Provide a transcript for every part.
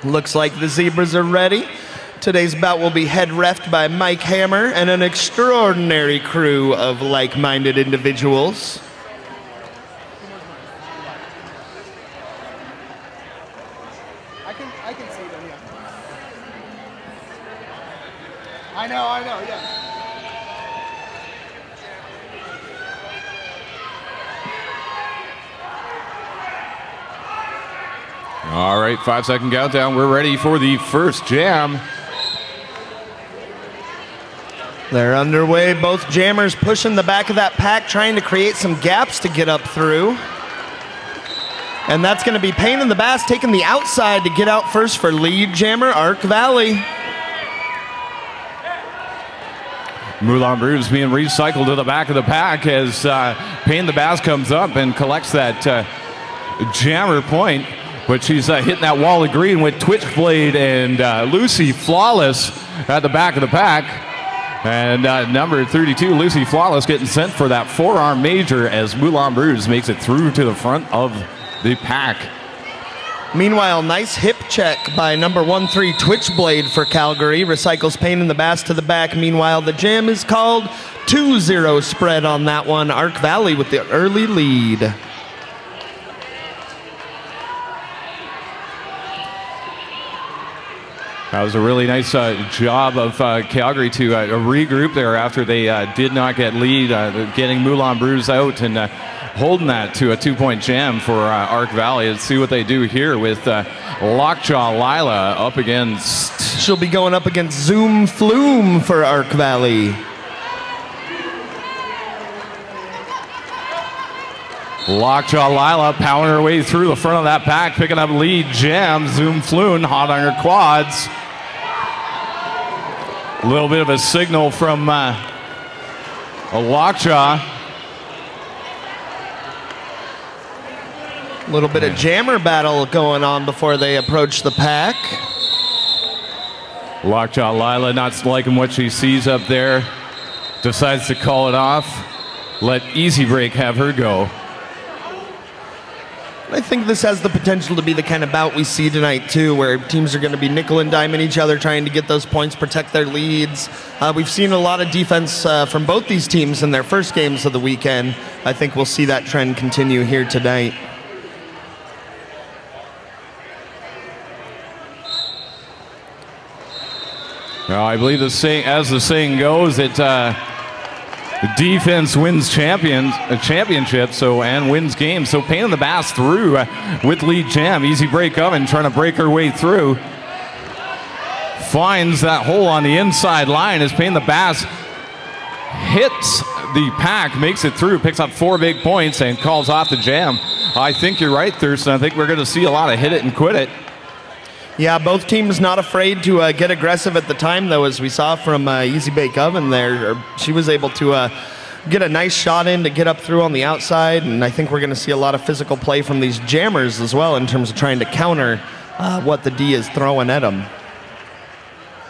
Looks like the Zebras are ready. Today's bout will be head refed by Mike Hammer and an extraordinary crew of like-minded individuals. I can see them, yeah. I know, yeah. All right, 5-second countdown. We're ready for the first jam. They're underway. Both jammers pushing the back of that pack, trying to create some gaps to get up through. And that's going to be Pain in the Bass taking the outside to get out first for lead jammer, Arc Valley. Moulin Rouge being recycled to the back of the pack as Pain in the Bass comes up and collects that jammer point. But she's hitting that wall of green with Twitchblade and Lucy Flawless at the back of the pack. And number 32, Lucy Flawless, getting sent for that forearm major as Moulin Rouge makes it through to the front of the pack. Meanwhile, nice hip check by number 13, Twitchblade for Calgary. Recycles Pain in the Bass to the back. Meanwhile, the jam is called 2-0 spread on that one. Arc Valley with the early lead. That was a really nice job of Calgary to regroup there after they did not get lead, getting Moulin Rouge out and holding that to a 2-point jam for Arc Valley. Let's see what they do here with Lockjaw Lila up against... She'll be going up against Zoom Flume for Arc Valley. Lockjaw Lila pounding her way through the front of that pack, picking up lead jam. Zoom Flume hot on her quads. A little bit of a signal from a Lockjaw. A little bit of jammer battle going on before they approach the pack. Lockjaw Lila not liking what she sees up there. Decides to call it off. Let Easy Break have her go. I think this has the potential to be the kind of bout we see tonight, too, where teams are going to be nickel and diming each other, trying to get those points, protect their leads. We've seen a lot of defense from both these teams in their first games of the weekend. I think we'll see that trend continue here tonight. Well, I believe as the saying goes, defense wins championships, and wins games. So Pain in the Bass through with lead jam. Easy Break oven trying to break her way through. Finds that hole on the inside line as Pain in the Bass hits the pack, makes it through, picks up 4 big points and calls off the jam. I think you're right, Thurston. I think we're going to see a lot of hit it and quit it. Yeah, both teams not afraid to get aggressive at the time, though, as we saw from Easy Bake Oven there. She was able to get a nice shot in to get up through on the outside, and I think we're going to see a lot of physical play from these jammers as well in terms of trying to counter what the D is throwing at them.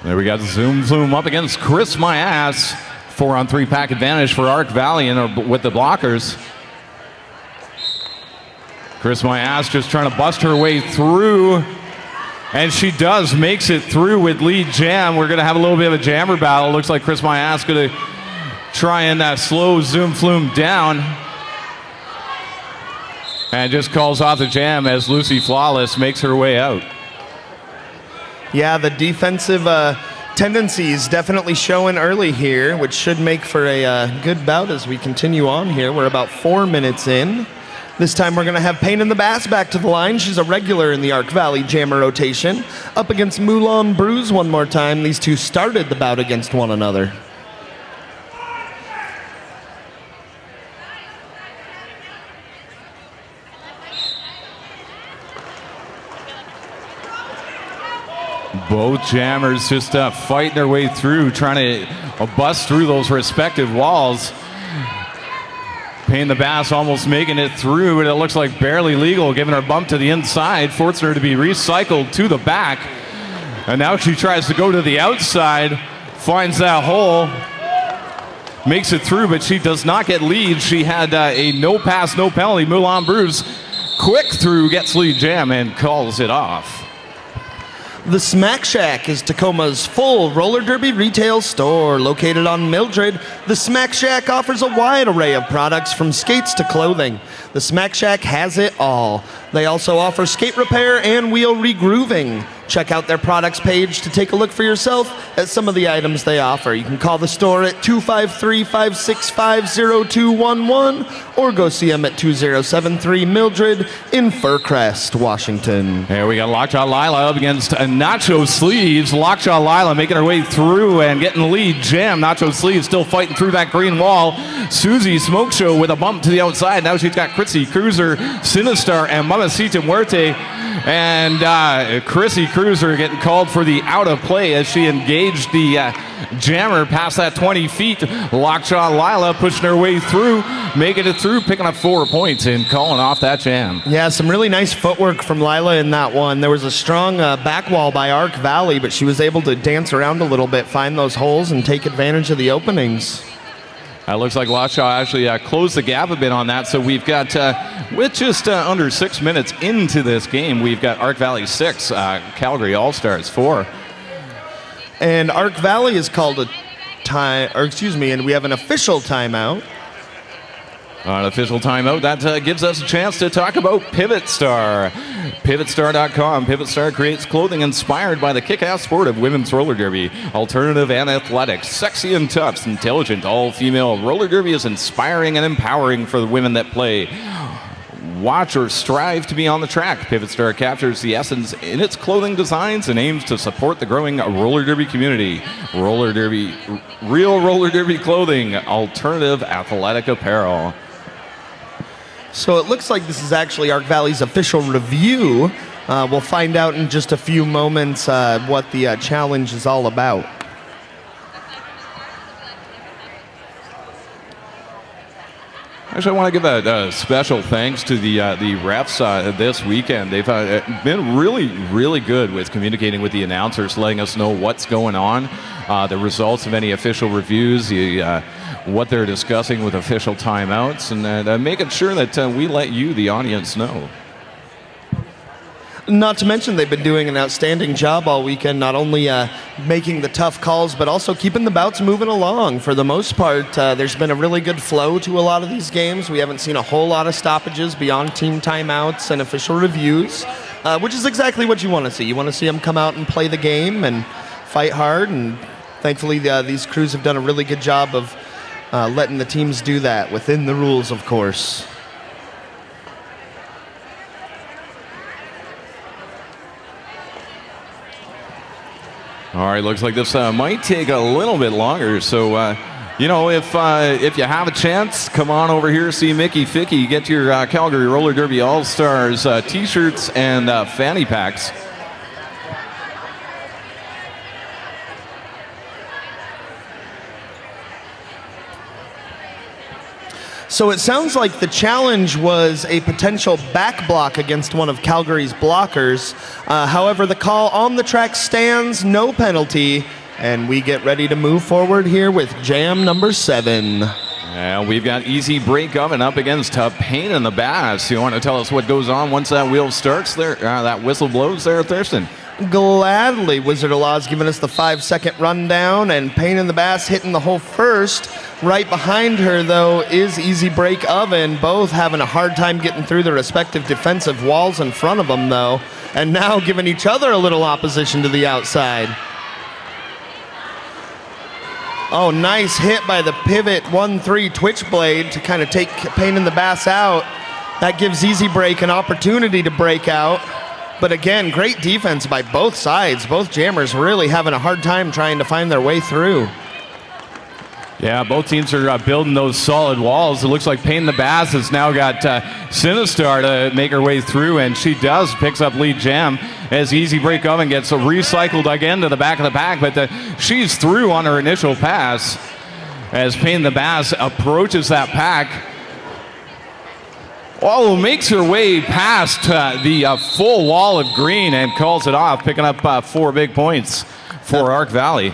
There we got Zoom Flume up against Chris My Ass. 4-on-3 pack advantage for Arc Valley and with the blockers. Chris My Ass just trying to bust her way through. And she does, makes it through with lead jam. We're going to have a little bit of a jammer battle. Looks like Chris My Ass going to try and slow Zoom Flume down. And just calls off the jam as Lucy Flawless makes her way out. Yeah, the defensive tendencies definitely showing early here, which should make for a good bout as we continue on here. We're about 4 minutes in. This time we're going to have Pain in the Bass back to the line. She's a regular in the Arc Valley jammer rotation. Up against Moulin Rouge one more time. These two started the bout against one another. Both jammers just fighting their way through, trying to bust through those respective walls. Pain in the Bass almost making it through, and it looks like barely legal, giving her a bump to the inside, forcing her to be recycled to the back. And now she tries to go to the outside, finds that hole, makes it through, but she does not get lead. She had a no pass, no penalty. Moulin Rouge quick through, gets lead jam, and calls it off. The Smack Shack is Tacoma's full roller derby retail store. Located on Mildred, the Smack Shack offers a wide array of products from skates to clothing. The Smack Shack has it all. They also offer skate repair and wheel regrooving. Check out their products page to take a look for yourself at some of the items they offer. You can call the store at 253-565-0211 or go see them at 2073 Mildred in Fircrest, Washington. Here we got Lockjaw Lila up against Nacho Sleeves. Lockjaw Lila making her way through and getting the lead. Jam. Nacho Sleeves still fighting through that green wall. Susie Smoke Show with a bump to the outside. Now she's got Chrissy Cruiser, Sinistar, and Mamacita Muerte. And Chrissy Cruiser getting called for the out of play as she engaged the jammer past that 20 feet. Lockjaw Lila pushing her way through, making it through, picking up 4 points and calling off that jam. Yeah, some really nice footwork from Lila in that one. There was a strong back wall by Arc Valley, but she was able to dance around a little bit, find those holes, and take advantage of the openings. Looks like Lockjaw actually closed the gap a bit on that. So we've got, with just under 6 minutes into this game, we've got Arc Valley 6, Calgary All-Stars 4. And Arc Valley is called a and we have an official timeout. An official timeout, that gives us a chance to talk about Pivot Star. PivotStar.com. Pivot Star creates clothing inspired by the kick-ass sport of women's roller derby. Alternative and athletic, sexy and tough, intelligent, all-female. Roller derby is inspiring and empowering for the women that play. Watch or strive to be on the track. Pivot Star captures the essence in its clothing designs and aims to support the growing roller derby community. Roller derby, real roller derby clothing, alternative athletic apparel. So it looks like this is actually Arc Valley's official review. We'll find out in just a few moments what the challenge is all about. Actually, I want to give a special thanks to the refs this weekend. They've been really, really good with communicating with the announcers, letting us know what's going on, the results of any official reviews, what they're discussing with official timeouts, and making sure that we let you, the audience, know. Not to mention they've been doing an outstanding job all weekend, not only making the tough calls, but also keeping the bouts moving along. For the most part, there's been a really good flow to a lot of these games. We haven't seen a whole lot of stoppages beyond team timeouts and official reviews, which is exactly what you want to see. You want to see them come out and play the game and fight hard, and thankfully these crews have done a really good job of letting the teams do that within the rules, of course. All right, looks like this might take a little bit longer. So, you know, if you have a chance, come on over here, see Mickey Ficky, get your Calgary Roller Derby All-Stars T-shirts and fanny packs. So it sounds like the challenge was a potential back block against one of Calgary's blockers. However, the call on the track stands, no penalty, and we get ready to move forward here with jam number 7. And we've got Easy Break Oven up against Pain in the Bass. You want to tell us what goes on once that wheel starts there, that whistle blows there, Thurston? Gladly. Wizard of Law's giving us the 5-second rundown, and Pain in the Bass hitting the hole first. Right behind her, though, is Easy Break Oven, both having a hard time getting through their respective defensive walls in front of them, though, and now giving each other a little opposition to the outside. Oh, nice hit by the pivot 1-3 twitch blade to kind of take Pain in the Bass out. That gives Easy Break an opportunity to break out. But again, great defense by both sides. Both jammers really having a hard time trying to find their way through. Yeah, both teams are building those solid walls. It looks like Pain in the Bass has now got Sinistar to make her way through, and she does, picks up lead jam as Easy Break Oven gets recycled again to the back of the pack, but she's through on her initial pass as Pain in the Bass approaches that pack. Oh, makes her way past the full wall of green and calls it off, picking up 4 big points for Arc Valley.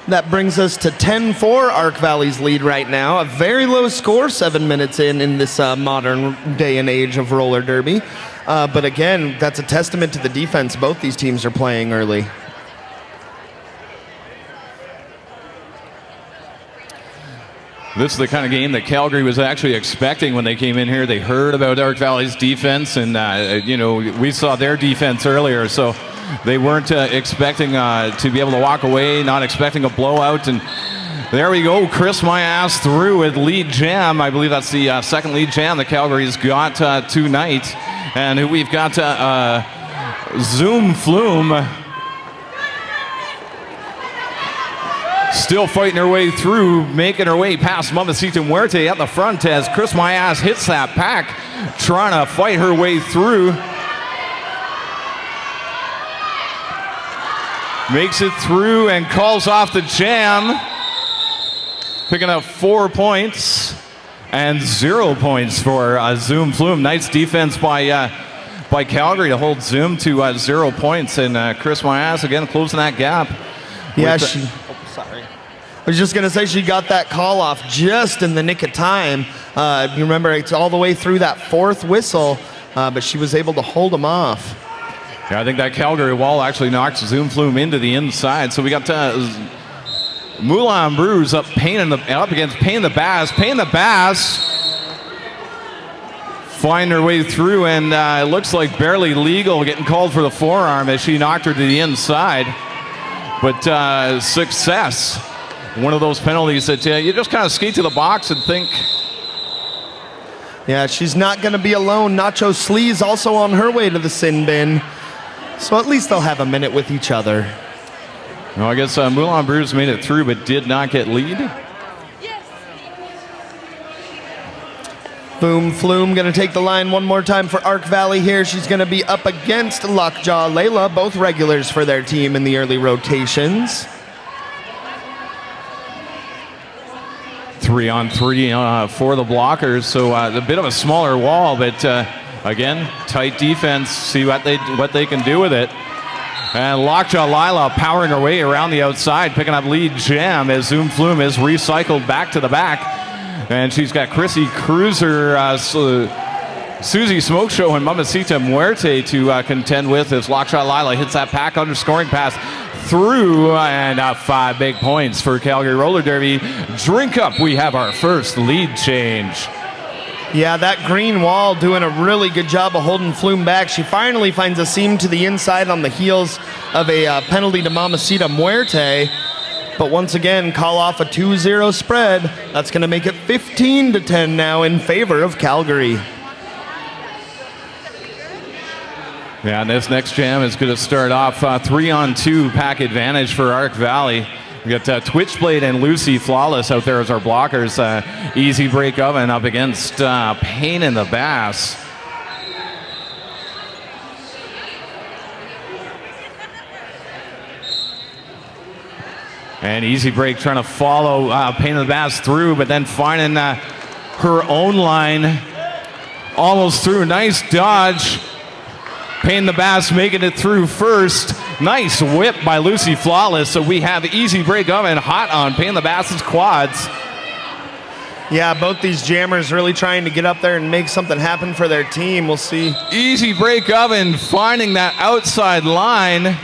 That brings us to 10-4, Arc Valley's lead right now. A very low score, 7 minutes in this modern day and age of roller derby. But again, that's a testament to the defense both these teams are playing early. This is the kind of game that Calgary was actually expecting when they came in here. They heard about Arc Valley's defense, and we saw their defense earlier, so they weren't expecting to be able to walk away, not expecting a blowout. And there we go, Chris my ass through with lead jam. I believe that's the second lead jam that Calgary's got tonight. And we've got Zoom Flume still fighting her way through, making her way past Mamacita Muerte at the front as Chris my ass hits that pack, trying to fight her way through. Makes it through and calls off the jam. Picking up 4 points and 0 points for Zoom Flume. Nice defense by Calgary to hold Zoom to 0 points. And Chris my ass again closing that gap. Yeah, I was just going to say she got that call off just in the nick of time. You remember, it's all the way through that fourth whistle, but she was able to hold them off. Yeah, I think that Calgary wall actually knocked Zoom Flume into the inside. So we got Moulin Brews up against Payne the Bass. Payne the Bass find her way through, and it looks like barely legal getting called for the forearm as she knocked her to the inside. But success. One of those penalties that you just kind of skate to the box and think. Yeah, she's not going to be alone. Nacho Slee's also on her way to the sin bin. So at least they'll have a minute with each other. No, I guess Moulin Brews made it through but did not get lead. Boom Flume going to take the line one more time for Arc Valley here. She's going to be up against Lockjaw Layla, both regulars for their team in the early rotations. 3-on-3 for the blockers, so a bit of a smaller wall, but again, tight defense. See what they can do with it. And Lockjaw Lila powering her way around the outside, picking up lead jam as Zoom Flume is recycled back to the back. And she's got Chrissy Cruiser, Susie Smoke Show, and Mamacita Muerte to contend with as Lockjaw Lila hits that pack under scoring pass through, and 5 big points for Calgary Roller Derby. Drink up, we have our first lead change. Yeah, that green wall doing a really good job of holding Flume back. She finally finds a seam to the inside on the heels of a penalty to Mamacita Muerte. But once again, call off a 2-0 spread. That's going to make it 15-10 now in favor of Calgary. Yeah, and this next jam is going to start off 3-on-2 pack advantage for Arc Valley. We got Twitchblade and Lucy Flawless out there as our blockers. Easy Break Oven up against Payne in the Bass. And Easy Break trying to follow Payne in the Bass through, but then finding her own line. Almost through. Nice dodge. Payne the Bass making it through first. Nice whip by Lucy Flawless. So we have Easy Break Oven hot on Payne the Bass's quads. Yeah, both these jammers really trying to get up there and make something happen for their team. We'll see. Easy Break Oven finding that outside line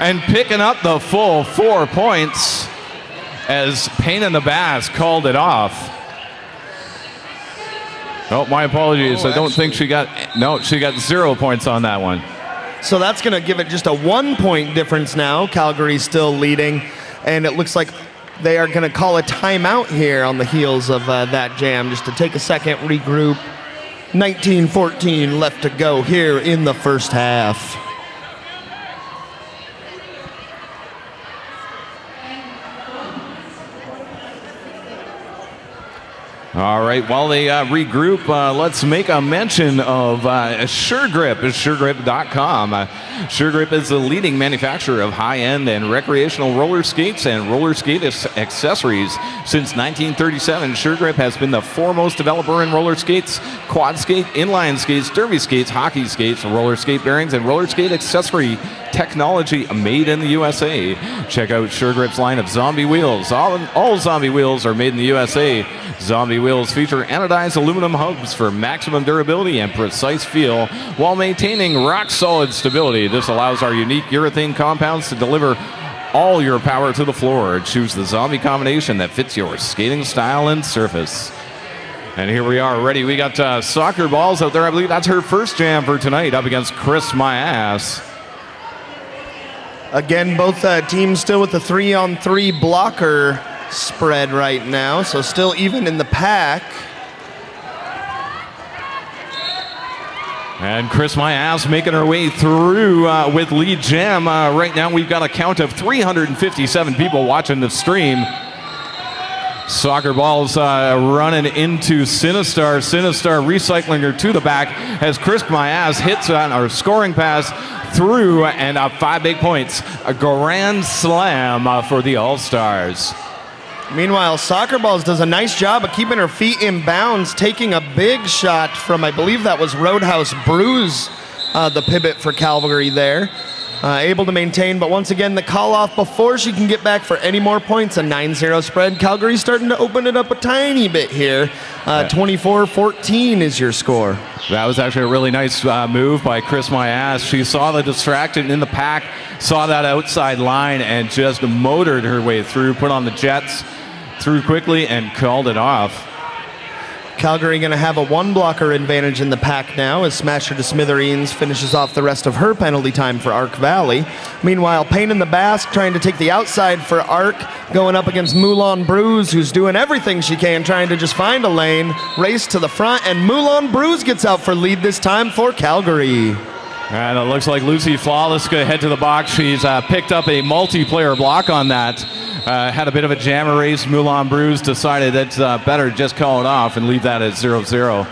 and picking up the full 4 points as Payne in the Bass called it off. Oh, my apologies. I don't think she got 0 points on that one. So that's going to give it just a 1 point difference now. Calgary's still leading, and it looks like they are going to call a timeout here on the heels of that jam, just to take a second, regroup. 19-14 left to go here in the first half. All right, while they regroup, let's make a mention of SureGrip. SureGrip.com. SureGrip is the leading manufacturer of high-end and recreational roller skates and roller skate accessories. Since 1937, SureGrip has been the foremost developer in roller skates, quad skate, inline skates, derby skates, hockey skates, roller skate bearings, and roller skate accessory technology made in the USA. Check out SureGrip's line of zombie wheels. All zombie wheels are made in the USA. Zombie wheels feature anodized aluminum hubs for maximum durability and precise feel while maintaining rock-solid stability. This allows our unique urethane compounds to deliver all your power to the floor. Choose the zombie combination that fits your skating style and surface. And here we are ready. We got soccer balls out there. I believe that's her first jam for tonight up against Chris My Ass. Again, both teams still with the 3-on-3 blocker spread right now, so still even in the pack. And Chris My Ass making her way through with lead jam. Right now we've got a count of 357 people watching the stream. Soccer balls running into Sinistar. Sinistar recycling her to the back as Chris My Ass hits on our scoring pass through, and 5 big points. A grand slam for the All-Stars. Meanwhile, Soccer Balls does a nice job of keeping her feet in bounds, taking a big shot from, I believe that was Roadhouse Brews, the pivot for Calgary there. Able to maintain, but once again, the call off before she can get back for any more points. A 9-0 spread. Calgary's starting to open it up a tiny bit here. 24-14 is your score. That was actually a really nice move by Chris My Ass. She saw the distraction in the pack, saw that outside line, and just motored her way through, put on the jets, threw quickly, and called it off. Calgary going to have a 1-blocker advantage in the pack now as Smasher to Smithereens finishes off the rest of her penalty time for Arc Valley. Meanwhile, Pain in the Basque trying to take the outside for Arc, going up against Moulin Bruise, who's doing everything she can, trying to just find a lane, race to the front, and Moulin Bruise gets out for lead this time for Calgary. And it looks like Lucy Flawless going to head to the box. She's picked up a multiplayer block on that. Had a bit of a jammer race. Moulin Bruise decided it's better to just call it off and leave that at 0-0.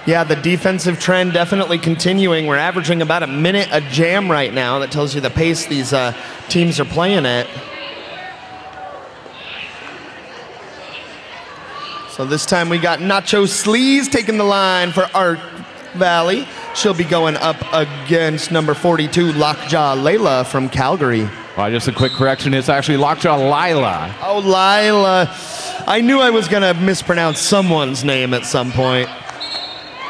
Yeah, the defensive trend definitely continuing. We're averaging about a minute a jam right now. That tells you the pace these teams are playing at. So this time we got Nacho Sleaze taking the line for Arc Valley. She'll be going up against number 42, Lockjaw Layla from Calgary. Just a quick correction. It's actually Lockjaw Lila. Oh, Lila. I knew I was going to mispronounce someone's name at some point.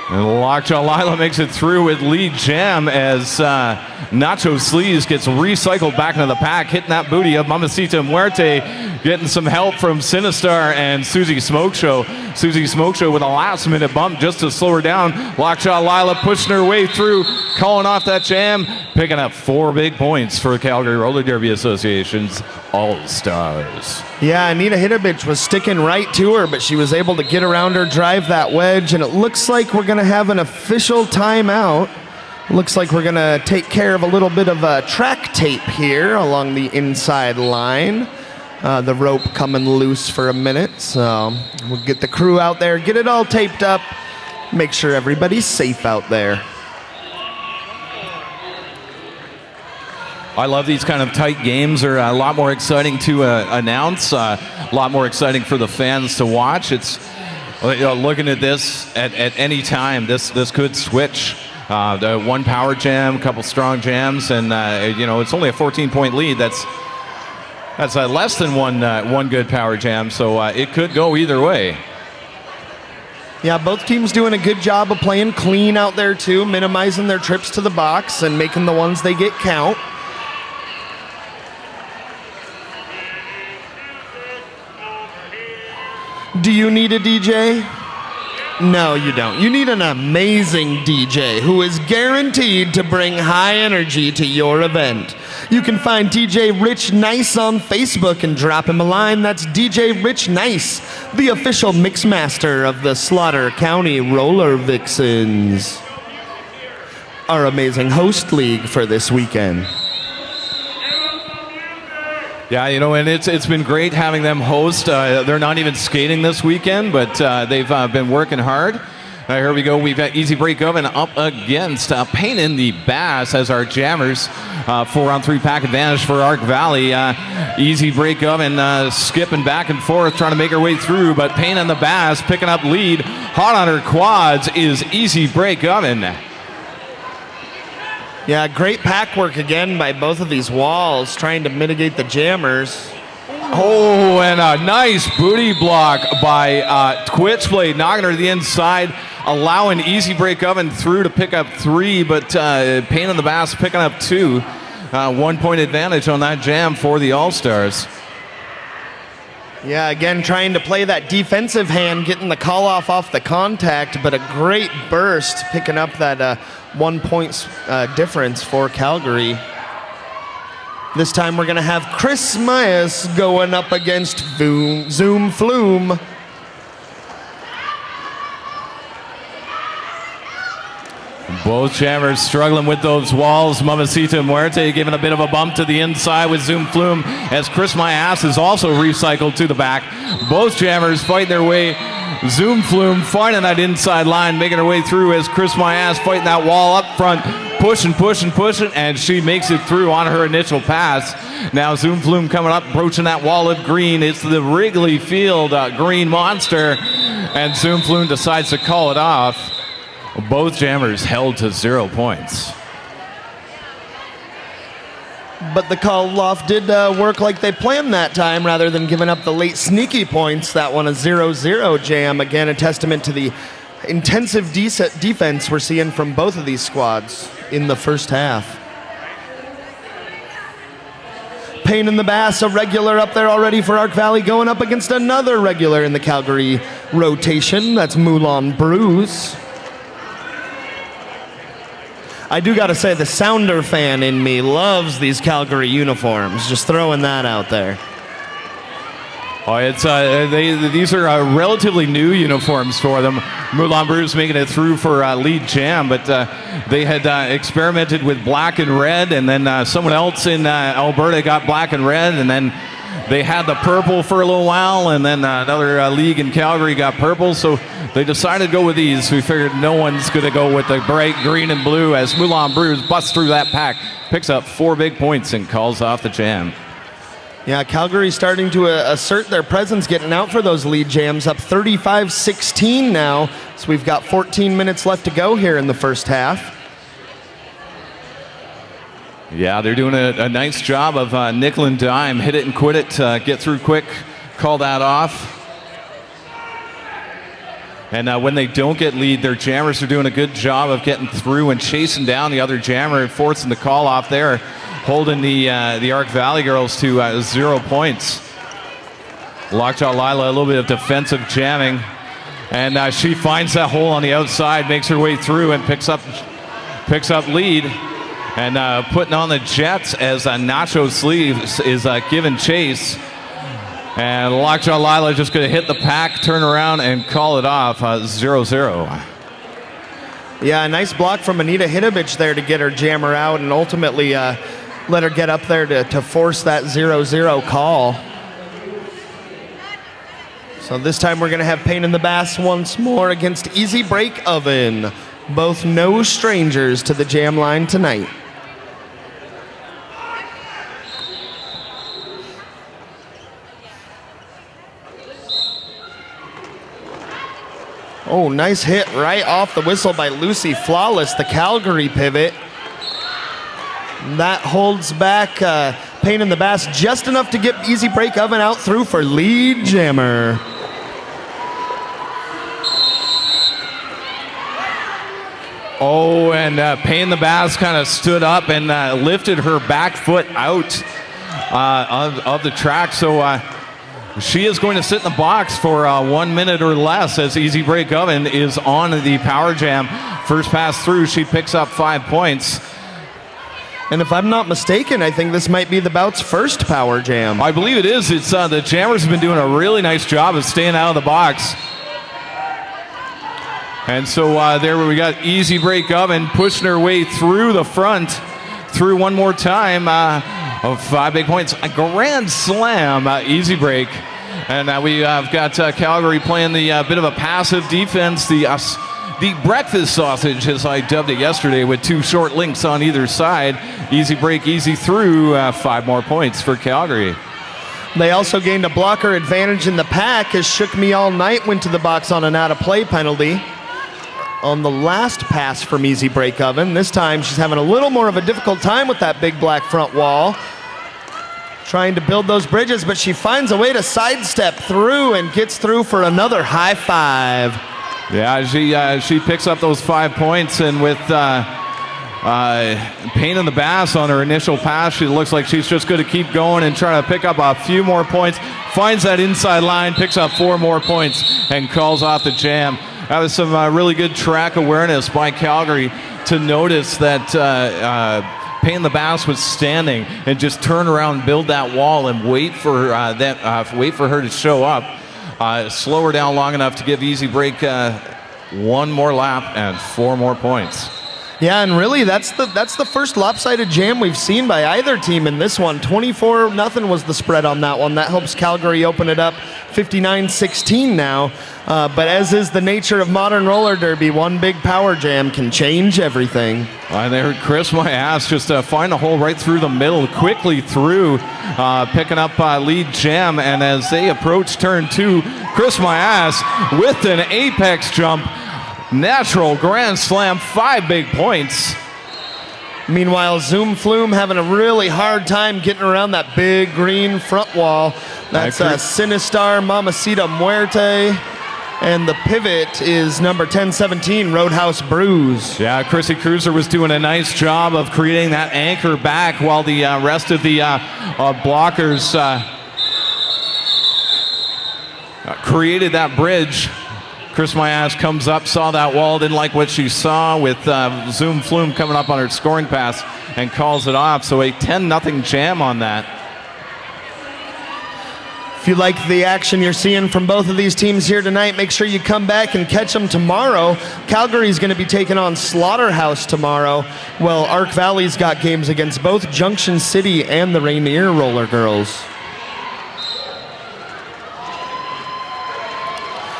And Lockjaw Lila makes it through with lead jam as Nacho Sleaze gets recycled back into the pack, hitting that booty of Mamacita Muerte, getting some help from Sinistar and Susie Smoke Show. Susie Smoke Show with a last-minute bump just to slow her down. Lockjaw Lila pushing her way through, calling off that jam, picking up 4 big points for Calgary Roller Derby Association's All-Stars. Yeah, Anita Hitovich was sticking right to her, but she was able to get around her, drive that wedge, and it looks like we're going to have an official timeout. Looks like we're going to take care of a little bit of track tape here along the inside line. The rope coming loose for a minute, so we'll get the crew out there, get it all taped up, make sure everybody's safe out there. I love these kind of tight games. They're a lot more exciting to announce, a lot more exciting for the fans to watch. It's looking at this at any time, this could switch. The 1 power jam, a couple strong jams, and it's only a 14-point lead. That's less than one good power jam, so it could go either way. Yeah, both teams doing a good job of playing clean out there too, minimizing their trips to the box and making the ones they get count. Do you need a DJ? No, you don't. You need an amazing DJ who is guaranteed to bring high energy to your event. You can find DJ Rich Nice on Facebook and drop him a line. That's DJ Rich Nice, the official mix master of the Slaughter County Roller Vixens. Our amazing host league for this weekend. Yeah, and it's been great having them host. They're not even skating this weekend, but they've been working hard. Here we go. We've got Easy Break Oven up against Pain in the Bass as our jammers. 4-on-3 pack advantage for Arc Valley. Easy Break Oven skipping back and forth, trying to make her way through, but Pain in the Bass picking up lead. Hot on her quads is Easy Break Oven. Yeah, great pack work again by both of these walls, trying to mitigate the jammers. Oh, and a nice booty block by Twitchblade, knocking her to the inside, allowing Easy Break Oven through to pick up 3, but Pain in the Bass picking up 2. 1 point advantage on that jam for the All-Stars. Yeah, again, trying to play that defensive hand, getting the call off the contact, but a great burst, picking up that 1 point difference for Calgary. This time we're going to have Chris Myers going up against Zoom Flume. Both jammers struggling with those walls. Mamacita Muerte giving a bit of a bump to the inside with Zoom Flume as Chris Myas is also recycled to the back. Both jammers fighting their way. Zoom Flume finding that inside line, making her way through as Chris Myas fighting that wall up front. Pushing, and she makes it through on her initial pass. Now Zoom Flume coming up, broaching that wall of green. It's the Wrigley Field green monster, and Zoom Flume decides to call it off. Both jammers held to 0 points. But the call off did work like they planned that time, rather than giving up the late sneaky points. That one a 0-0 jam. Again, a testament to the intensive defense we're seeing from both of these squads in the first half. Pain in the Bass, a regular up there already for Arc Valley, going up against another regular in the Calgary rotation. That's Moulin Bruce. I do got to say, the Sounder fan in me loves these Calgary uniforms. Just throwing that out there. Oh, it's these are relatively new uniforms for them. Moulin Bruce making it through for lead jam, but they had experimented with black and red, and then someone else in Alberta got black and red, and then they had the purple for a little while, and then another league in Calgary got purple, so they decided to go with these. We figured no one's going to go with the bright green and blue as Moulin Bruce busts through that pack, picks up 4 big points, and calls off the jam. Yeah, Calgary's starting to assert their presence, getting out for those lead jams, up 35-16 now. So we've got 14 minutes left to go here in the first half. Yeah, they're doing a nice job of nickel and dime, hit it and quit it, get through quick, call that off. And when they don't get lead, their jammers are doing a good job of getting through and chasing down the other jammer and forcing the call off there, holding the Arc Valley girls to 0 points. Lockjaw Lila, a little bit of defensive jamming, and she finds that hole on the outside, makes her way through and picks up lead, and putting on the Jets as Nacho Sleeves is giving chase. And Lockjaw Lila just going to hit the pack, turn around, and call it off 0-0. Yeah, a nice block from Anita Hidovich there to get her jammer out and ultimately let her get up there to force that 0-0 call. So this time we're going to have Pain in the Bass once more against Easy Break Oven. Both no strangers to the jam line tonight. Oh, nice hit right off the whistle by Lucy Flawless, the Calgary pivot. That holds back Pain in the Bass just enough to get Easy Break Oven out through for lead jammer. Oh, and Pain in the Bass kind of stood up and lifted her back foot out of the track. So she is going to sit in the box for 1 minute or less as Easy Break Oven is on the power jam. First pass through, she picks up 5 points. And if I'm not mistaken, I think this might be the bout's first power jam. I believe it is. It's the jammers have been doing a really nice job of staying out of the box. And so there we got Easy Break Oven pushing her way through the front. Through one more time. of 5 big points. A grand slam, easy break. And we have got Calgary playing the bit of a passive defense, the breakfast sausage, as I dubbed it yesterday, with 2 short links on either side. Easy break, easy through, 5 more points for Calgary. They also gained a blocker advantage in the pack as Shook Me All Night went to the box on an out-of-play penalty on the last pass from Easy Break Oven. This time she's having a little more of a difficult time with that big black front wall, trying to build those bridges, but she finds a way to sidestep through and gets through for another high 5. Yeah, she picks up those 5 points, and with pain in the bass on her initial pass, she looks like she's just going to keep going and try to pick up a few more points. Finds that inside line, picks up 4 more points, and calls off the jam. That was some really good track awareness by Calgary to notice that Pain in the Bass was standing and just turn around, build that wall, and wait for her to show up. Slow her down long enough to give Easy Break 1 more lap and 4 more points. Yeah, and really that's the first lopsided jam we've seen by either team in this one. 24-0 was the spread on that one. That helps Calgary open it up 59-16 now. But as is the nature of modern roller derby, one big power jam can change everything. There, Chris, my ass, just find a hole right through the middle, quickly through, picking up lead jam. And as they approach turn 2, Chris, my ass, with an apex jump, natural grand slam, 5 big points. Meanwhile, Zoom Flume having a really hard time getting around that big green front wall. That's Sinistar, Mamacita Muerte. And the pivot is number 1017, Roadhouse Bruise. Yeah, Chrissy Cruiser was doing a nice job of creating that anchor back while the rest of the blockers created that bridge. Chris My Ass comes up, saw that wall, didn't like what she saw with Zoom Flume coming up on her scoring pass and calls it off. So a 10-0 jam on that. If you like the action you're seeing from both of these teams here tonight, make sure you come back and catch them tomorrow. Calgary's going to be taking on Slaughterhouse tomorrow. Well, Arc Valley's got games against both Junction City and the Rainier Roller Girls.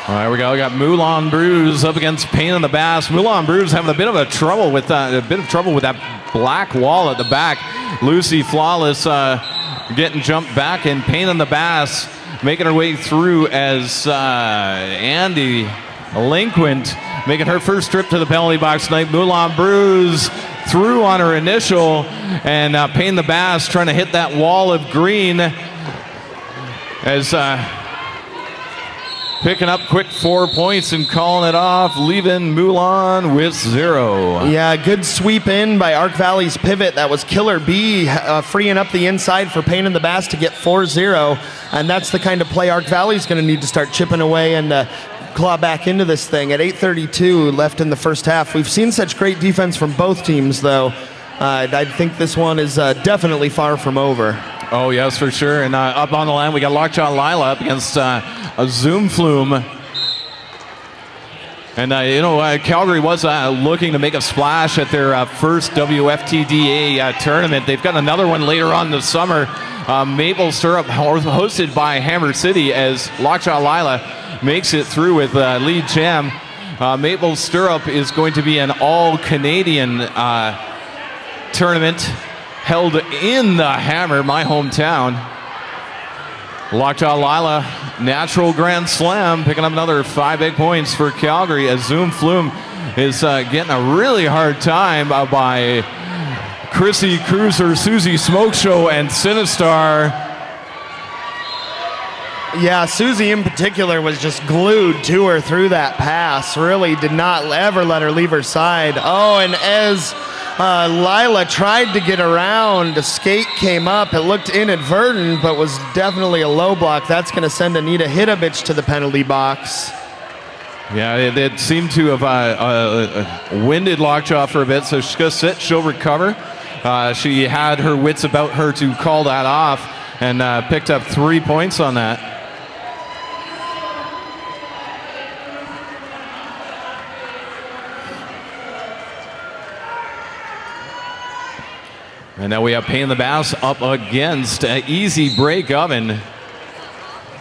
All right, we got Moulin Bruise up against Pain in the Bass. Moulin Bruise having a bit of trouble with that black wall at the back. Lucy Flawless getting jumped back, and Pain in the Bass making her way through as Andy Linquent making her first trip to the penalty box tonight. Moulin Bruise through on her initial, and Pain in the Bass trying to hit that wall of green as picking up quick 4 points and calling it off, leaving Moulin with 0. Yeah, good sweep in by Arc Valley's pivot. That was Killer B freeing up the inside for Pain in the Bass to get 4-0. And that's the kind of play Arc Valley's going to need to start chipping away and claw back into this thing. At 8:32 left in the first half. We've seen such great defense from both teams, though. I think this one is definitely far from over. Oh, yes, for sure. And up on the line, we got Lockjaw Lila up against a Zoom Flume. And, Calgary was looking to make a splash at their first WFTDA tournament. They've got another one later on this summer. Maple Syrup, hosted by Hammer City, as Lockjaw Lila makes it through with lead jam. Maple Syrup is going to be an all-Canadian tournament held in the Hammer, my hometown. Lockjaw Lila, natural grand slam, picking up another 5 big points for Calgary as Zoom Flume is getting a really hard time by Chrissy Cruiser, Susie Smoke Show, and Sinistar. Yeah, Susie in particular was just glued to her through that pass. Really did not ever let her leave her side. Oh, and as Lila tried to get around, a skate came up. It looked inadvertent, but was definitely a low block. That's going to send Anita Hitovich to the penalty box. Yeah, it seemed to have winded Lockjaw for a bit, so she's going to sit. She'll recover. She had her wits about her to call that off and picked up 3 points on that. And now we have Payne the Bass up against Easy Break Oven.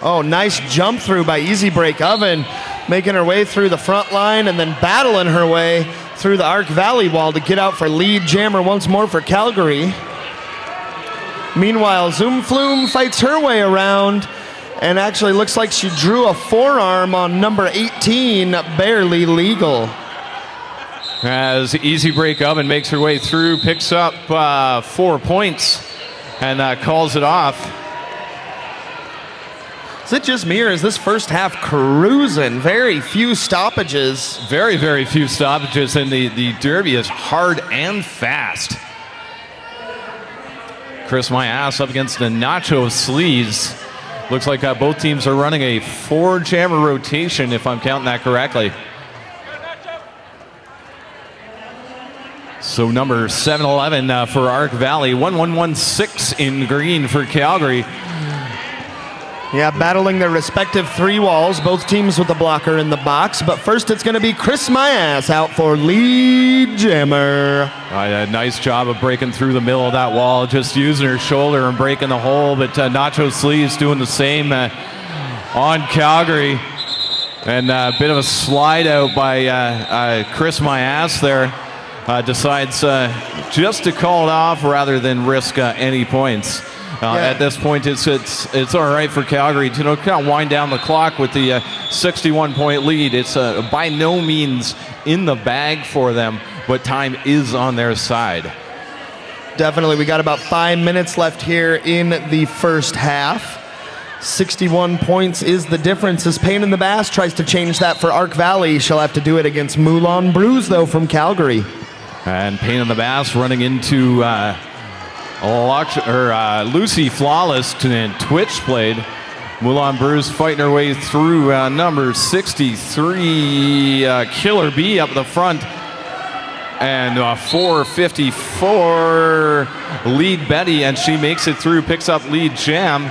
Oh, nice jump through by Easy Break Oven, making her way through the front line and then battling her way through the Arc Valley wall to get out for lead jammer once more for Calgary. Meanwhile, Zoom Flume fights her way around and actually looks like she drew a forearm on number 18, Barely Legal. As Easy Break Oven makes her way through, picks up 4 points and calls it off. Is it just me, or is this first half cruising? Very few stoppages. Very, very few stoppages, and the derby is hard and fast. Chris My Ass up against the Nacho Sleaze. Looks like both teams are running a 4-jammer rotation, if I'm counting that correctly. So number 711 for Arc Valley, 1116 in green for Calgary. Yeah, battling their respective 3 walls, both teams with a blocker in the box. But first it's going to be Chris My Ass out for lead jammer. A nice job of breaking through the middle of that wall, just using her shoulder and breaking the hole. But Nacho Sleaze doing the same on Calgary. And a bit of a slide out by Chris My Ass there. Decides just to call it off rather than risk any points. At this point, it's all right for Calgary to kind of wind down the clock with the 61-point lead. It's by no means in the bag for them, but time is on their side. Definitely. We got about 5 minutes left here in the first half. 61 points is the difference as Payne in the Bass tries to change that for Arc Valley. She'll have to do it against Moulin Brews, though, from Calgary. And Payne in the Bass running into Lucy Flawless and Twitch blade. Moulin Brews fighting her way through number 63, Killer B up the front. And 454 lead Betty, and she makes it through, picks up lead Jam.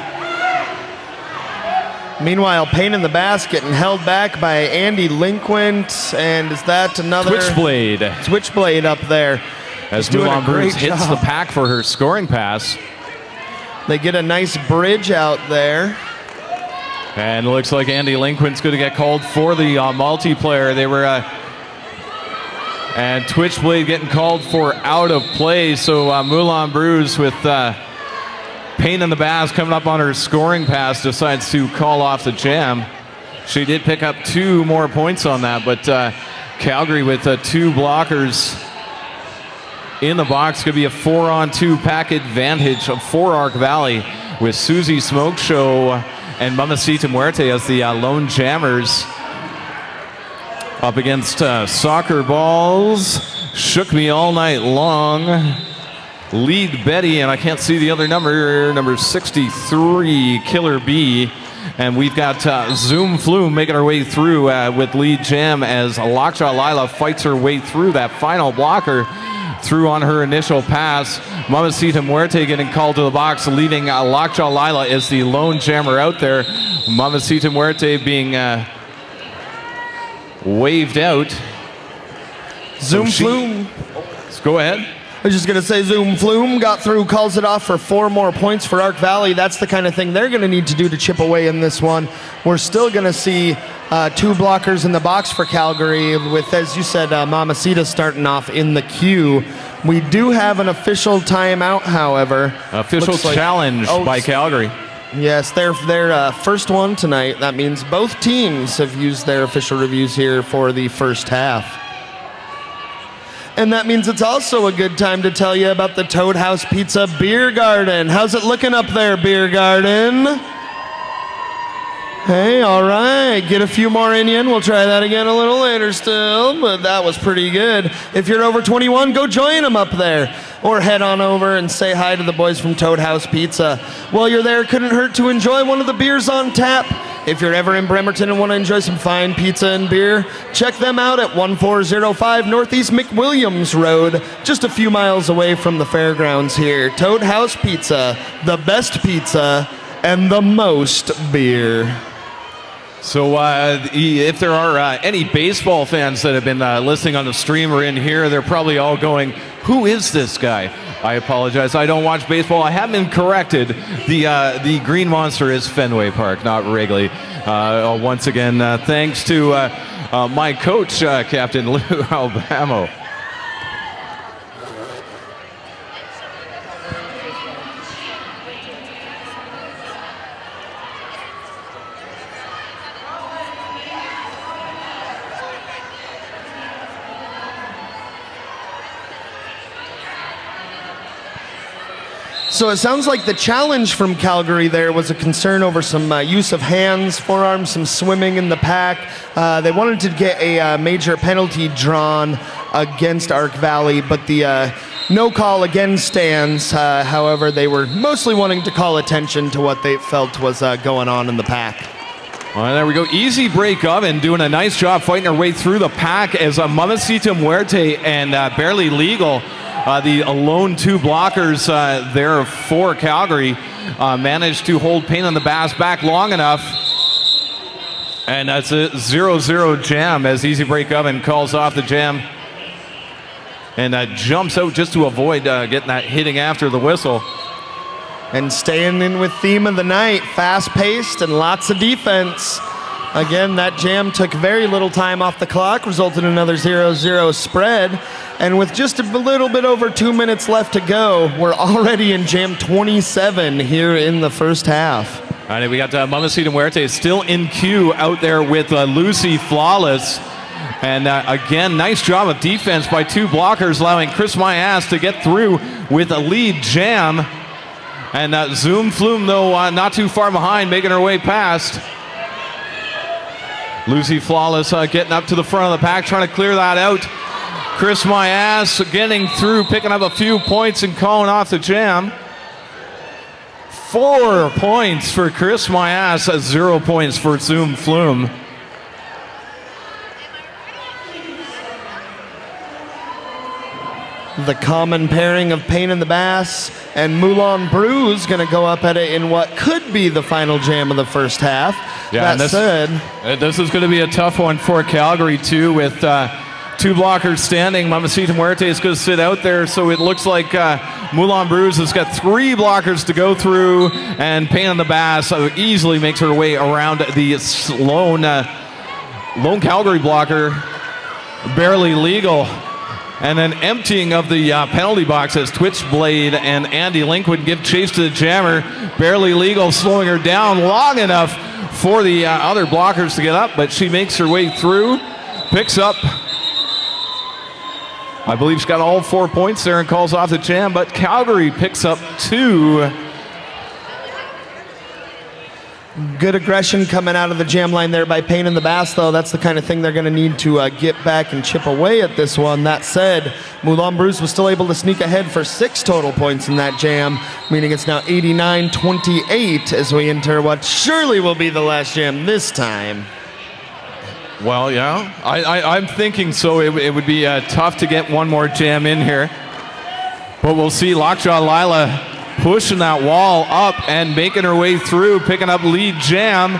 Meanwhile, Payne in the Bass getting held back by Andy Linquent, and is that another Twitchblade up there? As Moulin Brews hits the pack for her scoring pass. They get a nice bridge out there. And it looks like Andy Linquent's going to get called for the multiplayer. They were, and Twitchblade getting called for out of play. So Moulin Brews with Payne in the Bass coming up on her scoring pass decides to call off the jam. She did pick up 2 more points on that, but Calgary with 2 blockers in the box could be a 4-on-2 pack advantage for Arc Valley with Susie Smoke Show and Mamacita Muerte as the lone jammers up against Soccer Balls. Shook Me All Night Long. Lead Betty, and I can't see the other number 63, Killer B. And we've got Zoom Flume making her way through with lead Jam as Lockjaw Lila fights her way through that final blocker. Through on her initial pass. Mamacita Muerte getting called to the box, leaving Lockjaw Lila as the lone jammer out there. Mamacita Muerte being waved out. Zoom Flume. Go ahead. I was just going to say Zoom Flume got through, calls it off for 4 more points for Arc Valley. That's the kind of thing they're going to need to do to chip away in this one. We're still going to see 2 blockers in the box for Calgary with, as you said, Mamacita starting off in the queue. We do have an official timeout, however. Official challenge by Calgary. Yes, their first one tonight. That means both teams have used their official reviews here for the first half. And that means it's also a good time to tell you about the Toad House Pizza Beer Garden. How's it looking up there, Beer Garden? Hey, all right. Get a few more in you, and we'll try that again a little later still, but that was pretty good. If you're over 21, go join them up there. Or head on over and say hi to the boys from Toad House Pizza. While you're there, couldn't hurt to enjoy one of the beers on tap. If you're ever in Bremerton and want to enjoy some fine pizza and beer, check them out at 1405 Northeast McWilliams Road, just a few miles away from the fairgrounds here. Toad House Pizza, the best pizza and the most beer. So if there are any baseball fans that have been listening on the stream or in here, they're probably all going, who is this guy? I apologize. I don't watch baseball. I have been corrected. The Green Monster is Fenway Park, not Wrigley. Once again, thanks to my coach, Captain Lou Albamo. So it sounds like the challenge from Calgary there was a concern over some use of hands, forearms, some swimming in the pack. They wanted to get a major penalty drawn against Arc Valley, but the no call again stands. However, they were mostly wanting to call attention to what they felt was going on in the pack. All right, there we go. Easy break oven, doing a nice job fighting her way through the pack as Mamacita Muerte and Barely Legal, the lone two blockers there for Calgary, managed to hold Pain in the Bass back long enough. And that's a 0-0 jam as Easy Break Oven calls off the jam and jumps out just to avoid getting that hitting after the whistle. And staying in with theme of the night, fast-paced and lots of defense. Again, that jam took very little time off the clock, resulted in another 0-0 spread. And with just a little bit over 2 minutes left to go, we're already in jam 27 here in the first half. All right, we got Mamacita Muerte still in queue out there with Lucy Flawless. And again, nice job of defense by two blockers, allowing Chris Myas to get through with a lead jam. And Zoom Flume, though, not too far behind, making her way past. Lucy Flawless getting up to the front of the pack, trying to clear that out. Chris Myas getting through, picking up a few points and calling off the jam. 4 points for Chris Myas, 0 points for Zoom Flume. The common pairing of Pain in the Bass and Moulin Brews going to go up at it in what could be the final jam of the first half. Yeah, that said, this is going to be a tough one for Calgary too, with two blockers standing. Mamacita Muerte is going to sit out there, so it looks like Moulin Brews has got 3 blockers to go through, and Pain in the Bass easily makes her way around the lone Calgary blocker, Barely Legal. And then emptying of the penalty box as Twitchblade and Andy Linkwood give chase to the jammer. Barely Legal slowing her down long enough for the other blockers to get up, but she makes her way through, picks up, I believe she's got all 4 points there and calls off the jam, but Calgary picks up 2. Good aggression coming out of the jam line there by Pain in the Bass, though. That's the kind of thing they're going to need to get back and chip away at this one. That said, Moulin Brews was still able to sneak ahead for 6 total points in that jam, meaning it's now 89-28 as we enter what surely will be the last jam this time. Well, yeah, I'm thinking so. It would be tough to get one more jam in here. But we'll see. Lockjaw Lila pushing that wall up and making her way through, picking up lead jam.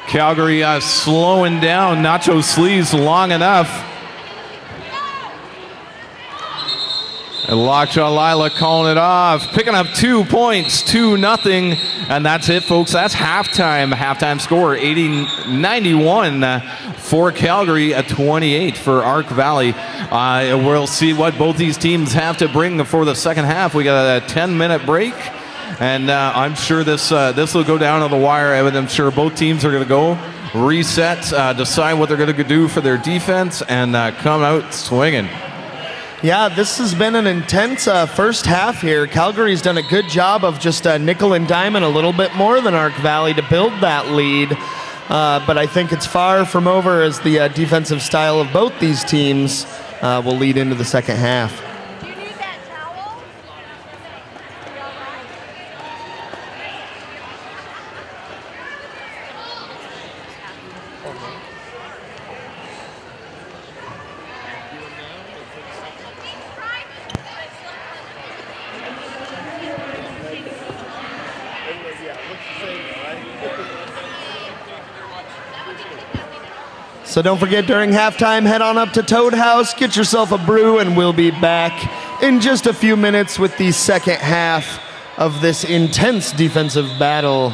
Calgary slowing down Nacho Sleeves long enough. And Lockjaw Lila calling it off, picking up 2 points, 2-0, and that's it, folks. That's halftime. Halftime score 91 for Calgary, at 28 for Arc Valley. We'll see what both these teams have to bring for the second half. We got a 10-minute break, and I'm sure this will go down to the wire. I'm sure both teams are going to go reset, decide what they're going to do for their defense, and come out swinging. Yeah, this has been an intense first half here. Calgary's done a good job of just nickel and diamond a little bit more than Arc Valley to build that lead. But I think it's far from over as the defensive style of both these teams will lead into the second half. Do you need that towel? You all right? So don't forget, during halftime, head on up to Toad House, get yourself a brew, and we'll be back in just a few minutes with the second half of this intense defensive battle.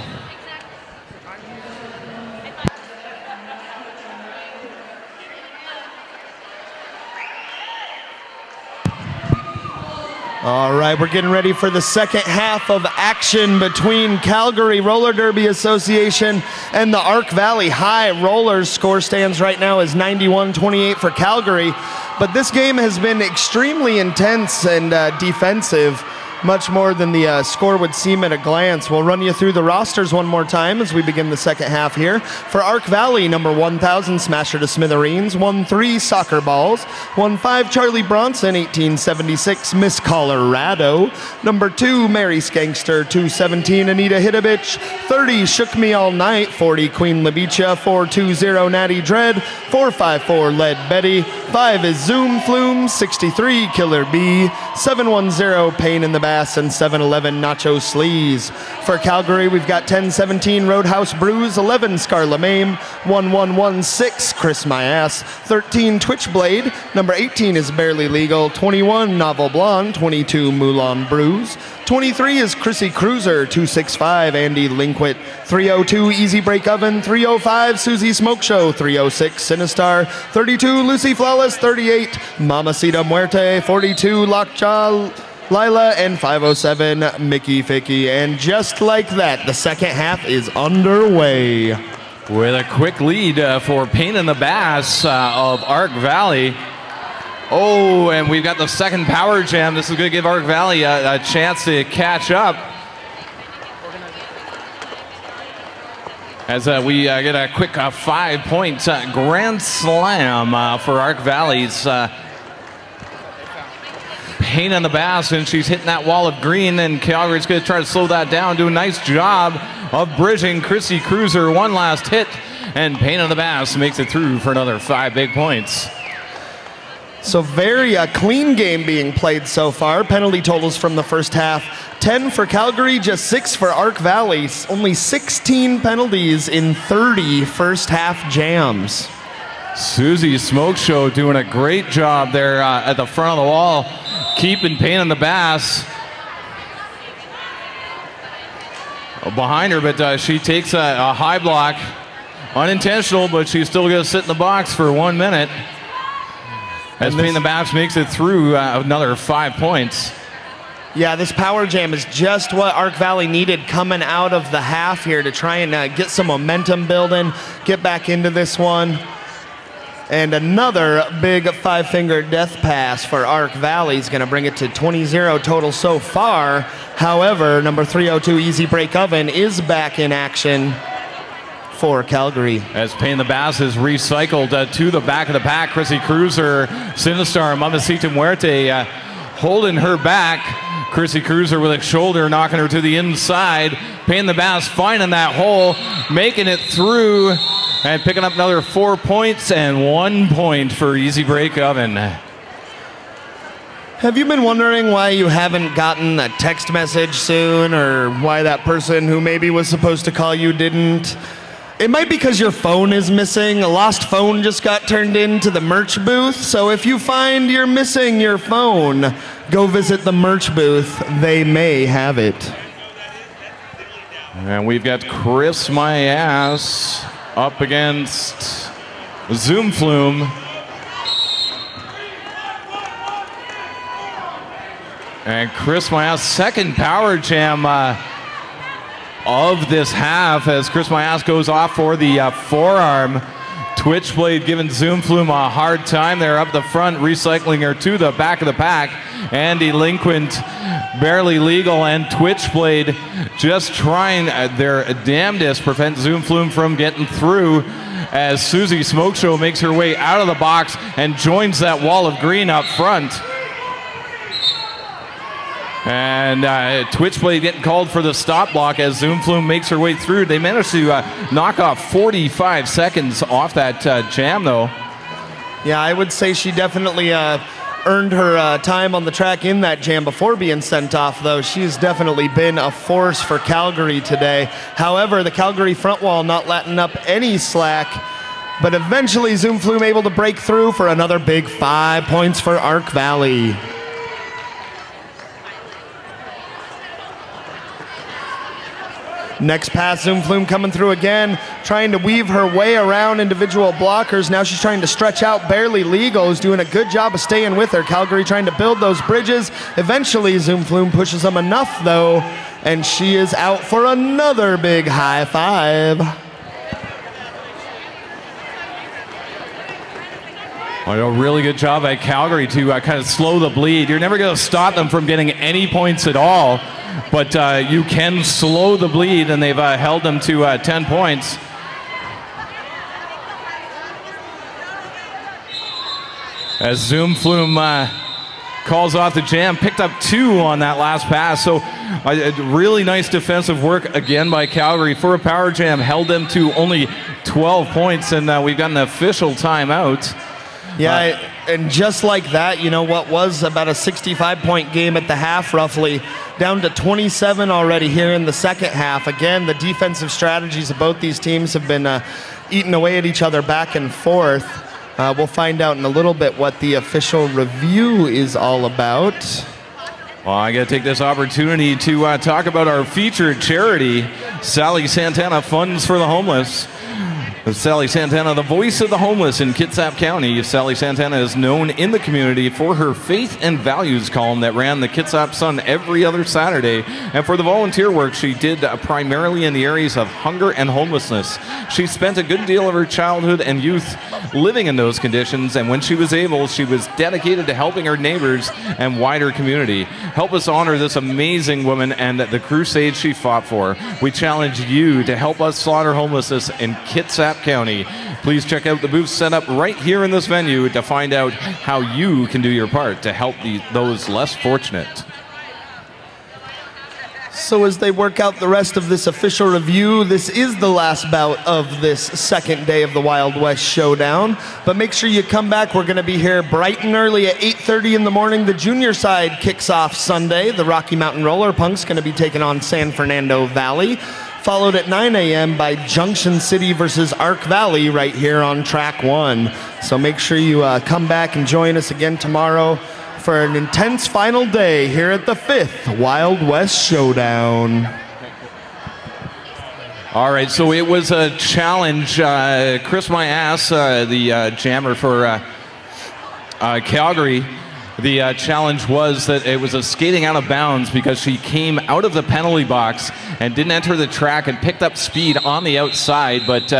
All right, we're getting ready for the second half of action between Calgary Roller Derby Association and the Ark Valley High Rollers. Score stands right now as 91-28 for Calgary, but this game has been extremely intense and defensive, much more than the score would seem at a glance. We'll run you through the rosters one more time as we begin the second half here. For Ark Valley, number 1,000, Smasher to Smithereens, 1-3, Soccer Balls, 1-5, Charlie Bronson, 1876, Miss Colorado, number 2, Mary Skankster, 2-17, Anita Hitovich, 30, Shook Me All Night, 40, Queen Labicha, 4-2-0, Natty Dread, 4-5-4, Lead Betty, 5 is Zoom Flume, 63, Killer B, 7-1-0, Pain in the Bass, and 7-11 Nacho Sleaze. For Calgary, we've got 10-17 Roadhouse Brews, 11 Scarla Mame, 1116 Chris My Ass, 13 Twitchblade, number 18 is Barely Legal, 21 Novel Blonde, 22 Moulin Brews, 23 is Chrissy Cruiser, 265 Andy Linkwit, 302 Easy Break Oven, 305 Susie Smoke Show, 306 Sinistar, 32 Lucy Flawless, 38 Mamacita Muerte, 42 Lockjaw Lila, and 507 Mickey Ficky. And just like that, the second half is underway. With a quick lead for Pain in the Bass of Ark Valley. Oh, and we've got the second power jam. This is going to give Ark Valley a chance to catch up. As we get a quick 5-point grand slam for Ark Valley's Pain in the Bass, and she's hitting that wall of green, and Calgary's going to try to slow that down, do a nice job of bridging. Chrissy Cruiser, one last hit, and Pain in the Bass makes it through for another 5 big points. So very clean game being played so far. Penalty totals from the first half, 10 for Calgary, just 6 for Ark Valley. Only 16 penalties in 30 first half jams. Susie Smoke Show doing a great job there at the front of the wall, keeping Pain in the Bass behind her, but she takes a high block, unintentional, but she's still going to sit in the box for 1 minute as Pain in the Bass makes it through another 5 points. Yeah, this power jam is just what Ark Valley needed coming out of the half here to try and get some momentum building, get back into this one. And another big 5-finger death pass for Ark Valley is going to bring it to 20-0 total so far. However, number 302 Easy Break Oven is back in action for Calgary. As Pain in the Bass is recycled to the back of the pack, Chrissy Cruiser, Sinistar, Mamacita Muerte holding her back. Chrissy Cruiser with a shoulder knocking her to the inside. Pain in the Bass finding that hole, making it through, and picking up another 4 points and 1 point for Easy Break Oven. Have you been wondering why you haven't gotten a text message soon, or why that person who maybe was supposed to call you didn't? It might be because your phone is missing. A lost phone just got turned into the merch booth. So if you find you're missing your phone, go visit the merch booth. They may have it. And we've got Chris My Ass up against Zoom Flume. And Chris My Ass, second power jam of this half, as Chris My Ass goes off for the forearm. Twitchblade giving Zoom Flume a hard time there up the front, recycling her to the back of the pack. And Delinquent, Barely Legal, and Twitchblade just trying their damnedest prevent Zoom Flume from getting through, as Susie Smoke Show makes her way out of the box and joins that wall of green up front. And Twitchblade getting called for the stop block as Zoom Flume makes her way through. They managed to knock off 45 seconds off that jam, though. Yeah, I would say she definitely earned her time on the track in that jam before being sent off, though. She's definitely been a force for Calgary today. However, the Calgary front wall not letting up any slack. but eventually Zoom Flume able to break through for another big 5 points for Arc Valley. Next pass, Zoom Flume coming through again, trying to weave her way around individual blockers. Now she's trying to stretch out Barely Legal, who's doing a good job of staying with her. Calgary trying to build those bridges. Eventually, Zoom Flume pushes them enough, though, and she is out for another big high five. A really good job by Calgary to kind of slow the bleed. You're never going to stop them from getting any points at all, but you can slow the bleed, and they've held them to 10 points. As Zoom Flume calls off the jam, picked up 2 on that last pass. So really nice defensive work again by Calgary for a power jam. Held them to only 12 points, and we've got an official timeout. Yeah, and just like that, you know, what was about a 65-point game at the half roughly, down to 27 already here in the second half. Again, the defensive strategies of both these teams have been eating away at each other back and forth. We'll find out in a little bit what the official review is all about. Well, I got to take this opportunity to talk about our featured charity, Sally Santana Funds for the Homeless. Sally Santana, the voice of the homeless in Kitsap County. Sally Santana is known in the community for her faith and values column that ran the Kitsap Sun every other Saturday, and for the volunteer work she did primarily in the areas of hunger and homelessness. She spent a good deal of her childhood and youth living in those conditions, and when she was able, she was dedicated to helping her neighbors and wider community. Help us honor this amazing woman and the crusade she fought for. We challenge you to help us slaughter homelessness in Kitsap County. Please check out the booth set up right here in this venue to find out how you can do your part to help those less fortunate. So as they work out the rest of this official review, this is the last bout of this second day of the Wild West Showdown. But make sure you come back. We're going to be here bright and early at 8:30 in the morning. The junior side kicks off Sunday. The Rocky Mountain Roller Punk's going to be taking on San Fernando Valley, followed at 9 a.m. by Junction City versus Arc Valley right here on track 1. So make sure you come back and join us again tomorrow for an intense final day here at the 5th Wild West Showdown. All right, so it was a challenge. Chris My Ass, the jammer for Calgary, the challenge was that it was a skating out of bounds because she came out of the penalty box and didn't enter the track and picked up speed on the outside, but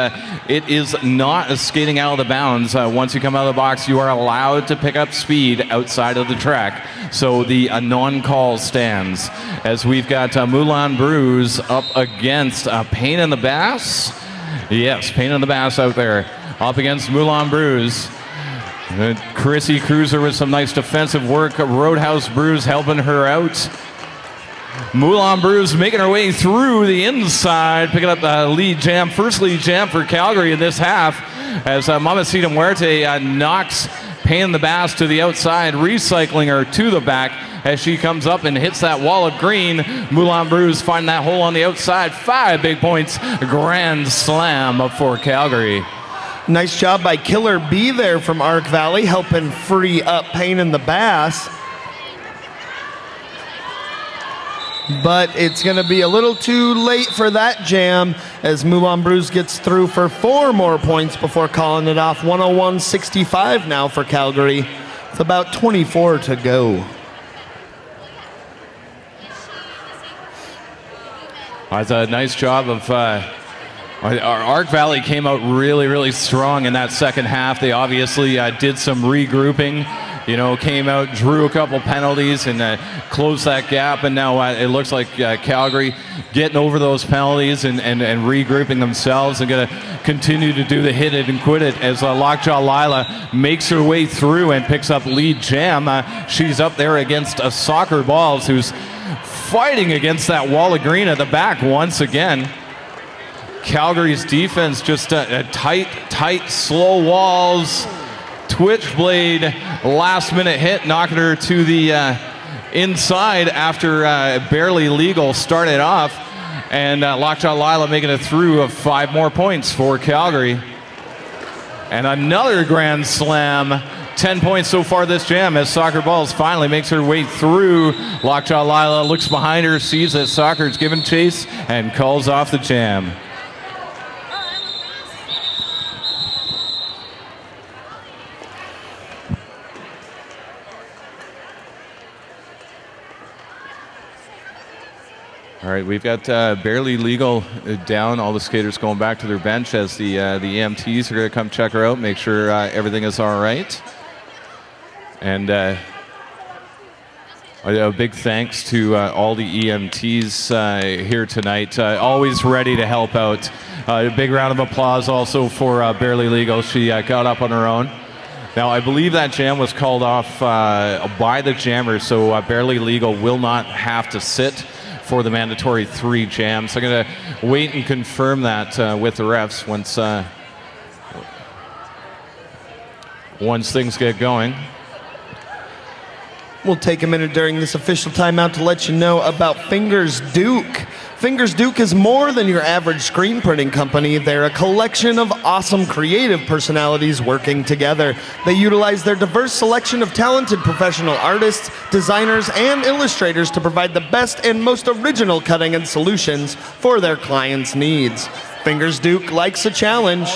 it is not a skating out of the bounds. Once you come out of the box, you are allowed to pick up speed outside of the track. So the non-call stands as we've got Moulin Brews up against Pain in the Bass. Yes, Pain in the Bass out there up against Moulin Brews. Chrissy Cruiser with some nice defensive work. Roadhouse Brews helping her out. Moulin Brews making her way through the inside, picking up the lead jam. First lead jam for Calgary in this half as Mamacita Muerte knocks Pain in the Bass to the outside, recycling her to the back as she comes up and hits that wall of green. Moulin Brews find that hole on the outside. 5 big points. Grand slam up for Calgary. Nice job by Killer B there from Arc Valley, helping free up Pain in the Bass. But it's going to be a little too late for that jam as Moulin Brews gets through for 4 more points before calling it off. 101-65 now for Calgary. It's about 24 to go. That's a nice job of... Our Arc Valley came out really, really strong in that second half. They obviously did some regrouping, you know, came out, drew a couple penalties, and closed that gap. And now it looks like Calgary getting over those penalties and regrouping themselves and going to continue to do the hit it and quit it as Lockjaw Lila makes her way through and picks up lead jam. She's up there against Soccer Balls, who's fighting against that wall of green at the back once again. Calgary's defense just tight, slow walls, twitch blade, last minute hit, knocking her to the inside after Barely Legal started off, and Lockjaw Lila making it through of 5 more points for Calgary. And another grand slam. 10 points so far this jam as Soccer Balls finally makes her way through. Lockjaw Lila looks behind her, sees that Soccer's given chase, and calls off the jam. All right, we've got Barely Legal down. All the skaters going back to their bench as the EMTs are going to come check her out, make sure everything is all right. And a big thanks to all the EMTs here tonight, always ready to help out. A big round of applause also for Barely Legal. She got up on her own. Now, I believe that jam was called off by the jammers, so Barely Legal will not have to sit for the mandatory 3 jams. I'm going to wait and confirm that with the refs once things get going. We'll take a minute during this official timeout to let you know about Fingers Duke. Fingers Duke is more than your average screen printing company. They're a collection of awesome creative personalities working together. They utilize their diverse selection of talented professional artists, designers, and illustrators to provide the best and most original cutting and solutions for their clients' needs. Fingers Duke likes a challenge.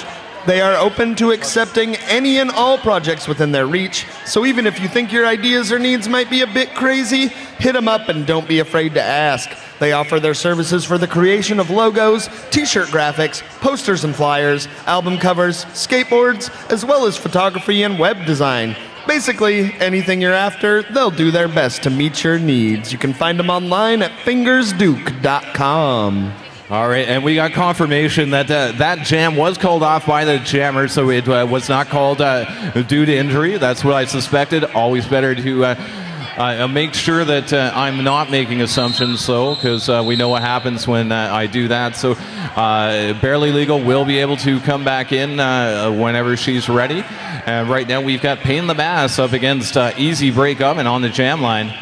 They are open to accepting any and all projects within their reach, so even if you think your ideas or needs might be a bit crazy, hit them up and don't be afraid to ask. They offer their services for the creation of logos, t-shirt graphics, posters and flyers, album covers, skateboards, as well as photography and web design. Basically, anything you're after, they'll do their best to meet your needs. You can find them online at fingersduke.com. All right, and we got confirmation that that jam was called off by the jammer, so it was not called due to injury. That's what I suspected. Always better to make sure that I'm not making assumptions, though, because we know what happens when I do that. So Barely Legal will be able to come back in whenever she's ready. And right now we've got Pain in the Bass up against Easy Break Oven on the jam line.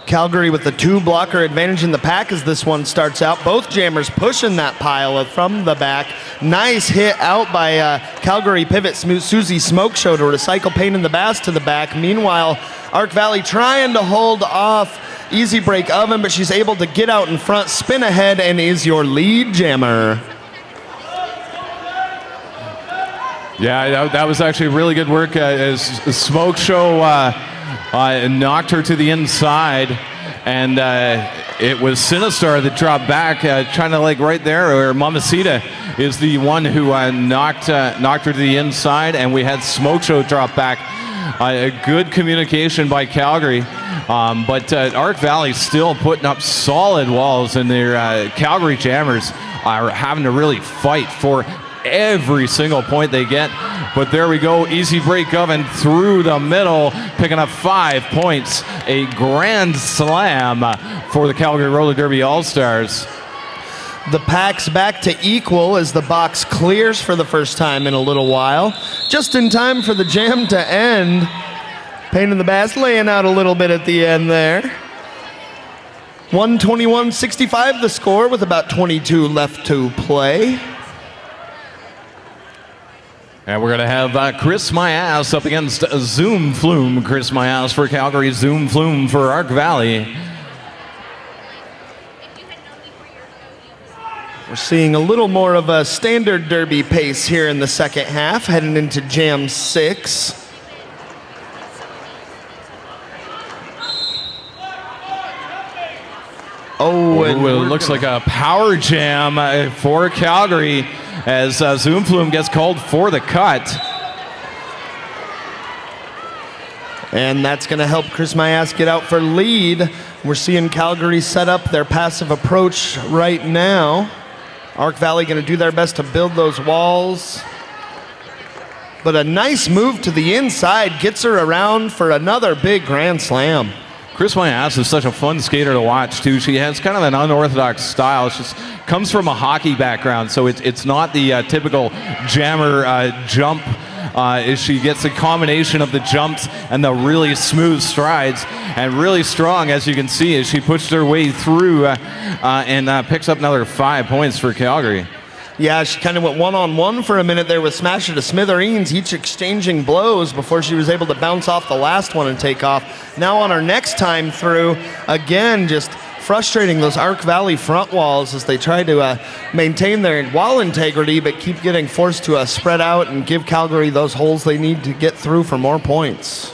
Calgary with the 2-blocker advantage in the pack as this one starts out. Both jammers pushing that pile from the back. Nice hit out by Calgary pivot Susie Smoke Show to recycle Pain in the Bass to the back. Meanwhile, Arc Valley trying to hold off Easy Break Oven, but she's able to get out in front, spin ahead, and is your lead jammer. Yeah, that was actually really good work as Smoke Show knocked her to the inside, and it was Sinistar that dropped back, trying to like right there, or Mamacita is the one who knocked her to the inside, and we had Smoke Show drop back. A good communication by Calgary, but Arc Valley still putting up solid walls, and their Calgary jammers are having to really fight for every single point they get. But there we go, Easy Break Oven through the middle, picking up 5 points. A grand slam for the Calgary Roller Derby All-Stars. The pack's back to equal as the box clears for the first time in a little while. Just in time for the jam to end. Pain in the Bass laying out a little bit at the end there. 121-65 the score with about 22 left to play. And we're going to have Chris My Ass up against Zoom Flume. Chris My Ass for Calgary, Zoom Flume for Arc Valley. We're seeing a little more of a standard derby pace here in the second half, heading into Jam 6. Oh, and it looks like a power jam for Calgary as Zoom Flume gets called for the cut. And that's going to help Chris My Ass get out for lead. We're seeing Calgary set up their passive approach right now. Arc Valley going to do their best to build those walls. But a nice move to the inside gets her around for another big grand slam. Chris My Ass is such a fun skater to watch, too. She has kind of an unorthodox style. She comes from a hockey background, so it's not the typical jammer jump. She gets a combination of the jumps and the really smooth strides, and really strong, as you can see, as she pushed her way through and picks up another 5 points for Calgary. Yeah, she kind of went one-on-one for a minute there with Smasher to Smithereens, each exchanging blows before she was able to bounce off the last one and take off. Now on her next time through, again, just frustrating those Arc Valley front walls as they try to maintain their wall integrity, but keep getting forced to spread out and give Calgary those holes they need to get through for more points.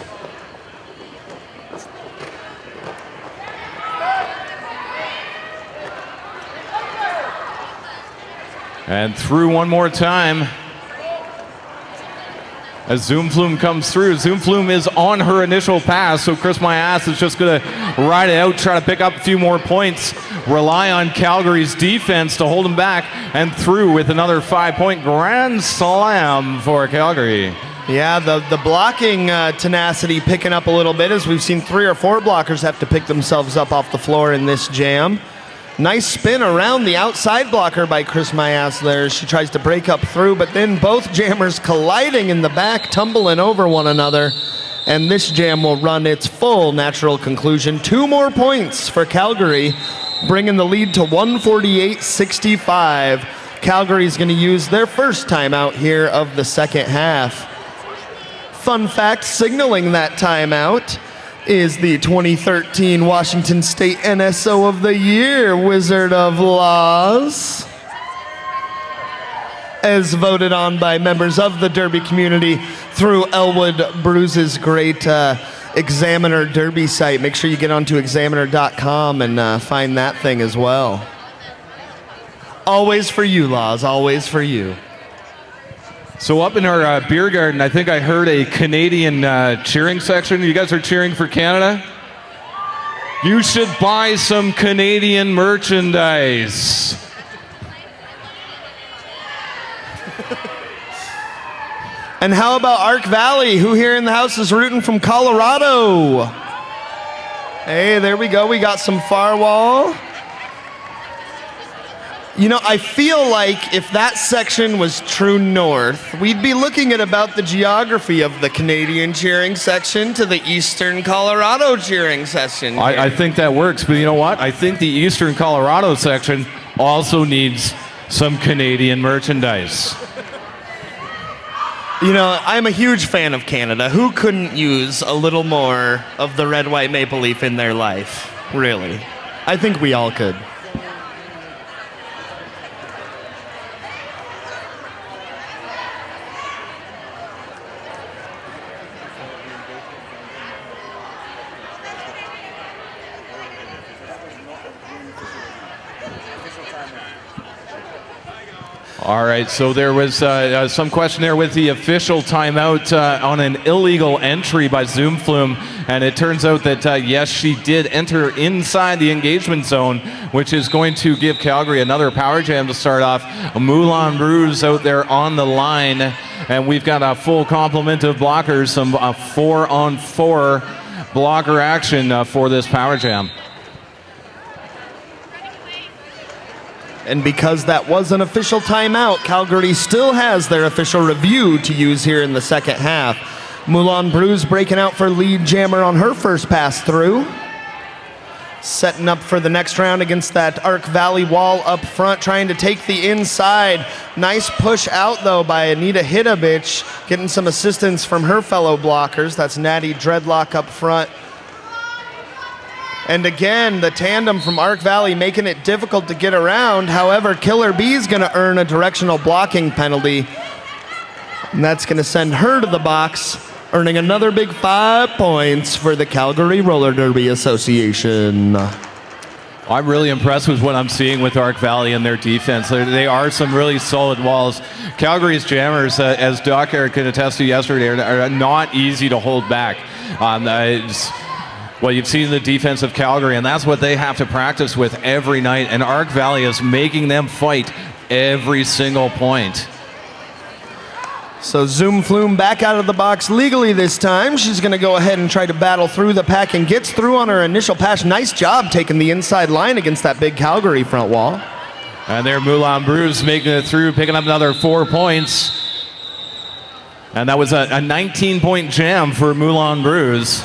And through one more time. As Zoom Flume comes through, Zoom Flume is on her initial pass, so Chris Myass is just going to ride it out, try to pick up a few more points, rely on Calgary's defense to hold them back, and through with another 5-point grand slam for Calgary. Yeah, the blocking tenacity picking up a little bit as we've seen 3 or 4 blockers have to pick themselves up off the floor in this jam. Nice spin around the outside blocker by Chris Myass there. She tries to break up through, but then both jammers colliding in the back, tumbling over one another. And this jam will run its full natural conclusion. 2 more points for Calgary, bringing the lead to 148-65. Calgary's going to use their first timeout here of the second half. Fun fact, signaling that timeout is the 2013 Washington State NSO of the Year, Wizard of Laws. As voted on by members of the Derby community through Elwood Bruce's great Examiner Derby site. Make sure you get onto examiner.com and find that thing as well. Always for you, Laws, always for you. So up in our beer garden, I think I heard a Canadian cheering section. You guys are cheering for Canada? You should buy some Canadian merchandise. And how about Arc Valley? Who here in the house is rooting from Colorado? Hey, there we go. We got some far wall. You know, I feel like if that section was true north, we'd be looking at about the geography of the Canadian cheering section to the eastern Colorado cheering section. I think that works, but you know what? I think the eastern Colorado section also needs some Canadian merchandise. You know, I'm a huge fan of Canada. Who couldn't use a little more of the red, white maple leaf in their life? Really. I think we all could. All right, so there was some question there with the official timeout on an illegal entry by Zoom Flume, and it turns out that, yes, she did enter inside the engagement zone, which is going to give Calgary another power jam to start off. Moulin Rouge out there on the line, and we've got a full complement of blockers, some 4-on-4 blocker action for this power jam. And because that was an official timeout, Calgary still has their official review to use here in the second half. Moulin Rouge breaking out for lead jammer on her first pass through. Setting up for the next round against that Arc Valley wall up front, trying to take the inside. Nice push out, though, by Anita Hidabich, getting some assistance from her fellow blockers. That's Natty Dreadlock up front. And again, the tandem from Arc Valley making it difficult to get around. However, Killer B is going to earn a directional blocking penalty. And that's going to send her to the box, earning another big 5 points for the Calgary Roller Derby Association. I'm really impressed with what I'm seeing with Arc Valley and their defense. They are some really solid walls. Calgary's jammers, as Doc Eric could attest to yesterday, are not easy to hold back. Well, you've seen the defense of Calgary, and that's what they have to practice with every night. And Arc Valley is making them fight every single point. So Zoom Flume back out of the box legally this time. She's going to go ahead and try to battle through the pack and gets through on her initial pass. Nice job taking the inside line against that big Calgary front wall. And there Moulin Rouge making it through, picking up another 4 points. And that was a 19-point jam for Moulin Rouge.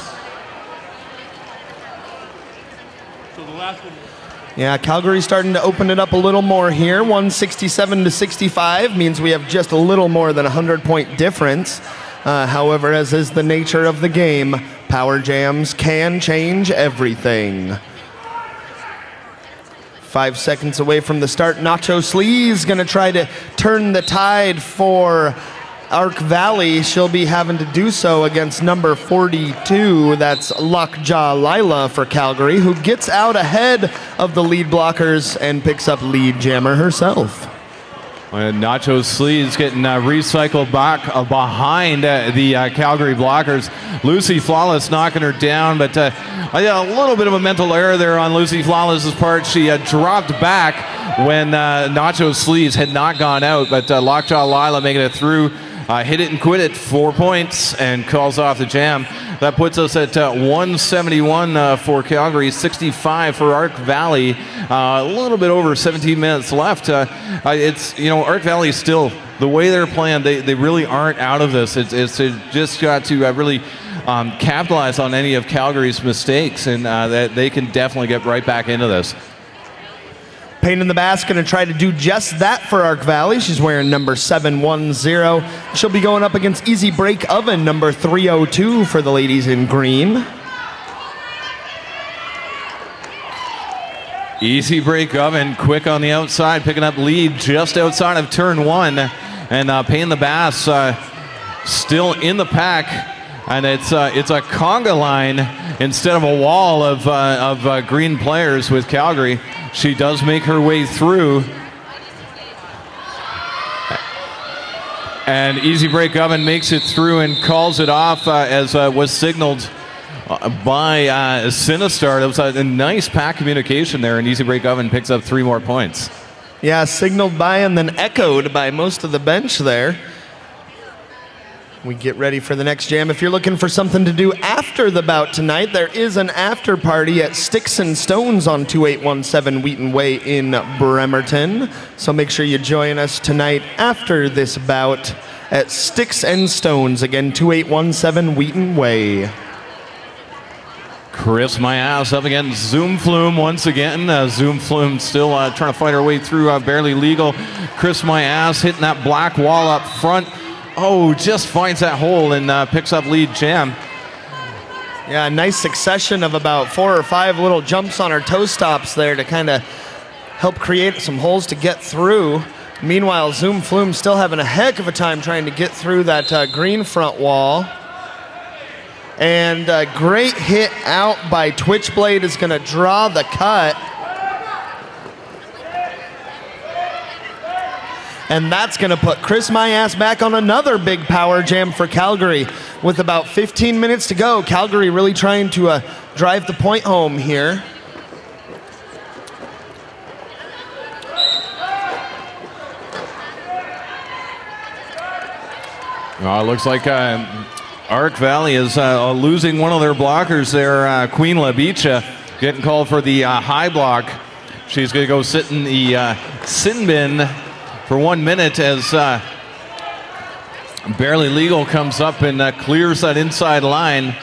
Yeah, Calgary starting to open it up a little more here. 167-65 means we have just a little more than a 100-point difference. However, as is the nature of the game, power jams can change everything. 5 seconds away from the start, Nacho Slee's going to try to turn the tide for Arc Valley. She'll be having to do so against number 42. That's Lockjaw Lila for Calgary, who gets out ahead of the lead blockers and picks up lead jammer herself. And Nacho Slee's getting recycled back behind the Calgary blockers. Lucy Flawless knocking her down, but a little bit of a mental error there on Lucy Flawless's part. She dropped back when Nacho Slee's had not gone out, but Lockjaw Lila making it through. Hit it and quit it, 4 points, and calls off the jam. That puts us at 171 for Calgary, 65 for Arc Valley. A little bit over 17 minutes left. It's, Arc Valley still, the way they're playing, they really aren't out of this. It's just got to really capitalize on any of Calgary's mistakes, and that they can definitely get right back into this. Pain in the Bass going to try to do just that for Arc Valley. She's wearing number 710. She'll be going up against Easy Break Oven, number 302 for the ladies in green. Easy Break Oven, quick on the outside, picking up lead just outside of turn 1. And Pain in the Bass still in the pack. And it's a conga line instead of a wall of green players with Calgary. She does make her way through. And Easy Break Oven makes it through and calls it off as was signaled by Sinistar. It was a nice pack communication there, and Easy Break Oven picks up 3 more points. Yeah, signaled by and then echoed by most of the bench there. We get ready for the next jam. If you're looking for something to do after the bout tonight, there is an after party at Sticks and Stones on 2817 Wheaton Way in Bremerton. So make sure you join us tonight after this bout at Sticks and Stones. Again, 2817 Wheaton Way. Chris My Ass up against Zoom Flume once again. Zoom Flume still trying to fight her way through Barely Legal. Chris My Ass hitting that black wall up front. Oh, just finds that hole and picks up lead jam. Yeah, a nice succession of about 4 or 5 little jumps on her toe stops there to kind of help create some holes to get through. Meanwhile, Zoom Flume still having a heck of a time trying to get through that green front wall. And a great hit out by Twitchblade is going to draw the cut. And that's going to put Chris My Ass back on another big power jam for Calgary. With about 15 minutes to go, Calgary really trying to drive the point home here. It looks like Arc Valley is losing one of their blockers there, Queen Labicha, getting called for the high block. She's going to go sit in the sin bin for 1 minute as Barely Legal comes up and clears that inside line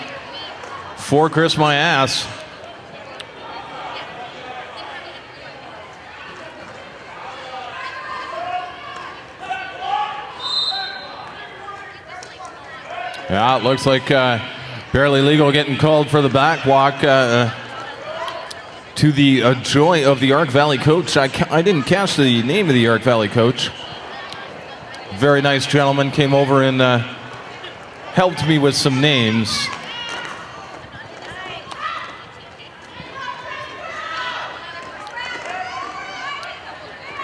for Chris My Ass. Yeah, it looks like Barely Legal getting called for the back walk to the joy of the Arc Valley coach. I didn't catch the name of the Arc Valley coach. Very nice gentleman, came over and helped me with some names.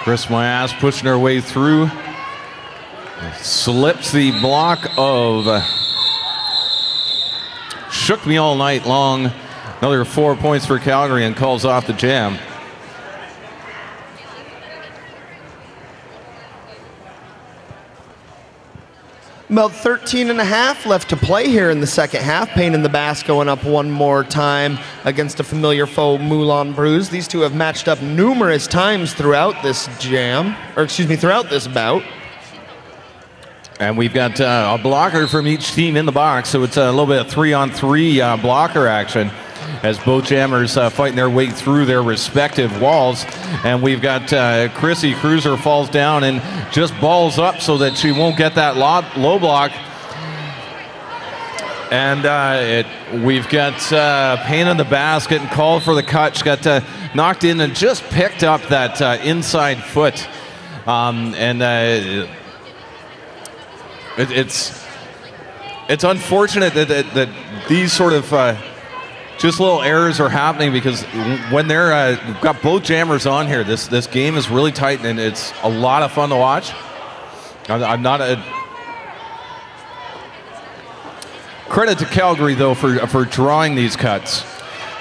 Chris My Ass pushing her way through. Slips the block of Shook Me All Night Long. Another 4 points for Calgary and calls off the jam. About 13 and a half left to play here in the second half. Pain in the Bass going up one more time against a familiar foe, Moulin Bruise. These two have matched up numerous times throughout this jam, or excuse me, throughout this bout. And we've got a blocker from each team in the box, so it's a little bit of 3-on-3 blocker action. as both jammers fighting their way through their respective walls. And we've got Chrissy Cruiser falls down and just balls up so that she won't get that low block. And we've got Pain in the Bass getting called for the cut. She got knocked in and just picked up that inside foot. It's unfortunate that these sort of just little errors are happening, because when they're got both jammers on here, this game is really tight and it's a lot of fun to watch. I'm not a credit to Calgary though for drawing these cuts.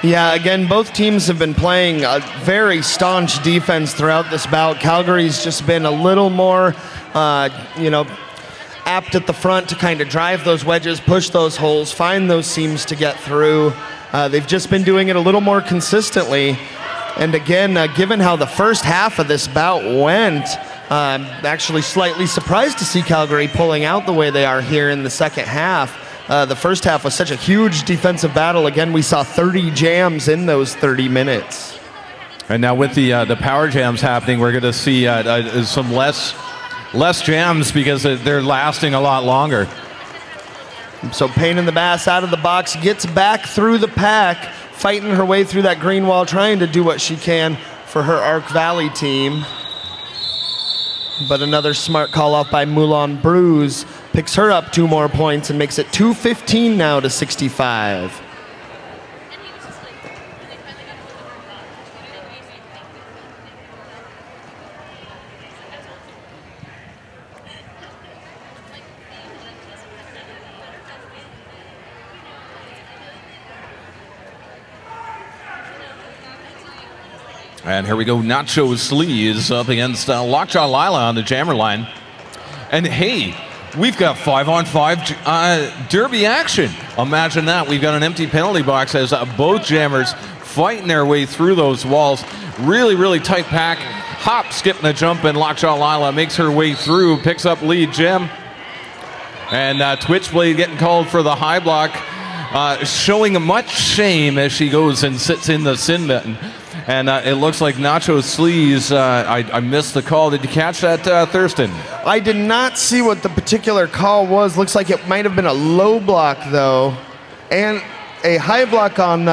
Yeah, again, both teams have been playing a very staunch defense throughout this bout. Calgary's just been a little more, apt at the front to kind of drive those wedges, push those holes, find those seams to get through. They've just been doing it a little more consistently. And again, given how the first half of this bout went, I'm actually slightly surprised to see Calgary pulling out the way they are here in the second half. The first half was such a huge defensive battle. Again, we saw 30 jams in those 30 minutes. And now with the power jams happening, we're going to see some less jams because they're lasting a lot longer. So Pain in the Bass out of the box, gets back through the pack, fighting her way through that green wall, trying to do what she can for her Arc Valley team. But another smart call off by Moulin Bruise picks her up 2 more points and makes it 215 now to 65. And here we go, Nacho Sleaze up against Lockjaw Lila on the jammer line. And hey, we've got 5-on-5 derby action. Imagine that. We've got an empty penalty box as both jammers fighting their way through those walls. Really, really tight pack. Hop, skip, and a jump, and Lockjaw Lila makes her way through, picks up lead gem. And Twitchblade getting called for the high block, showing much shame as she goes and sits in the sin button. And it looks like Nacho Sleaze, I missed the call. Did you catch that, Thurston? I did not see what the particular call was. Looks like it might have been a low block, though, and a high block on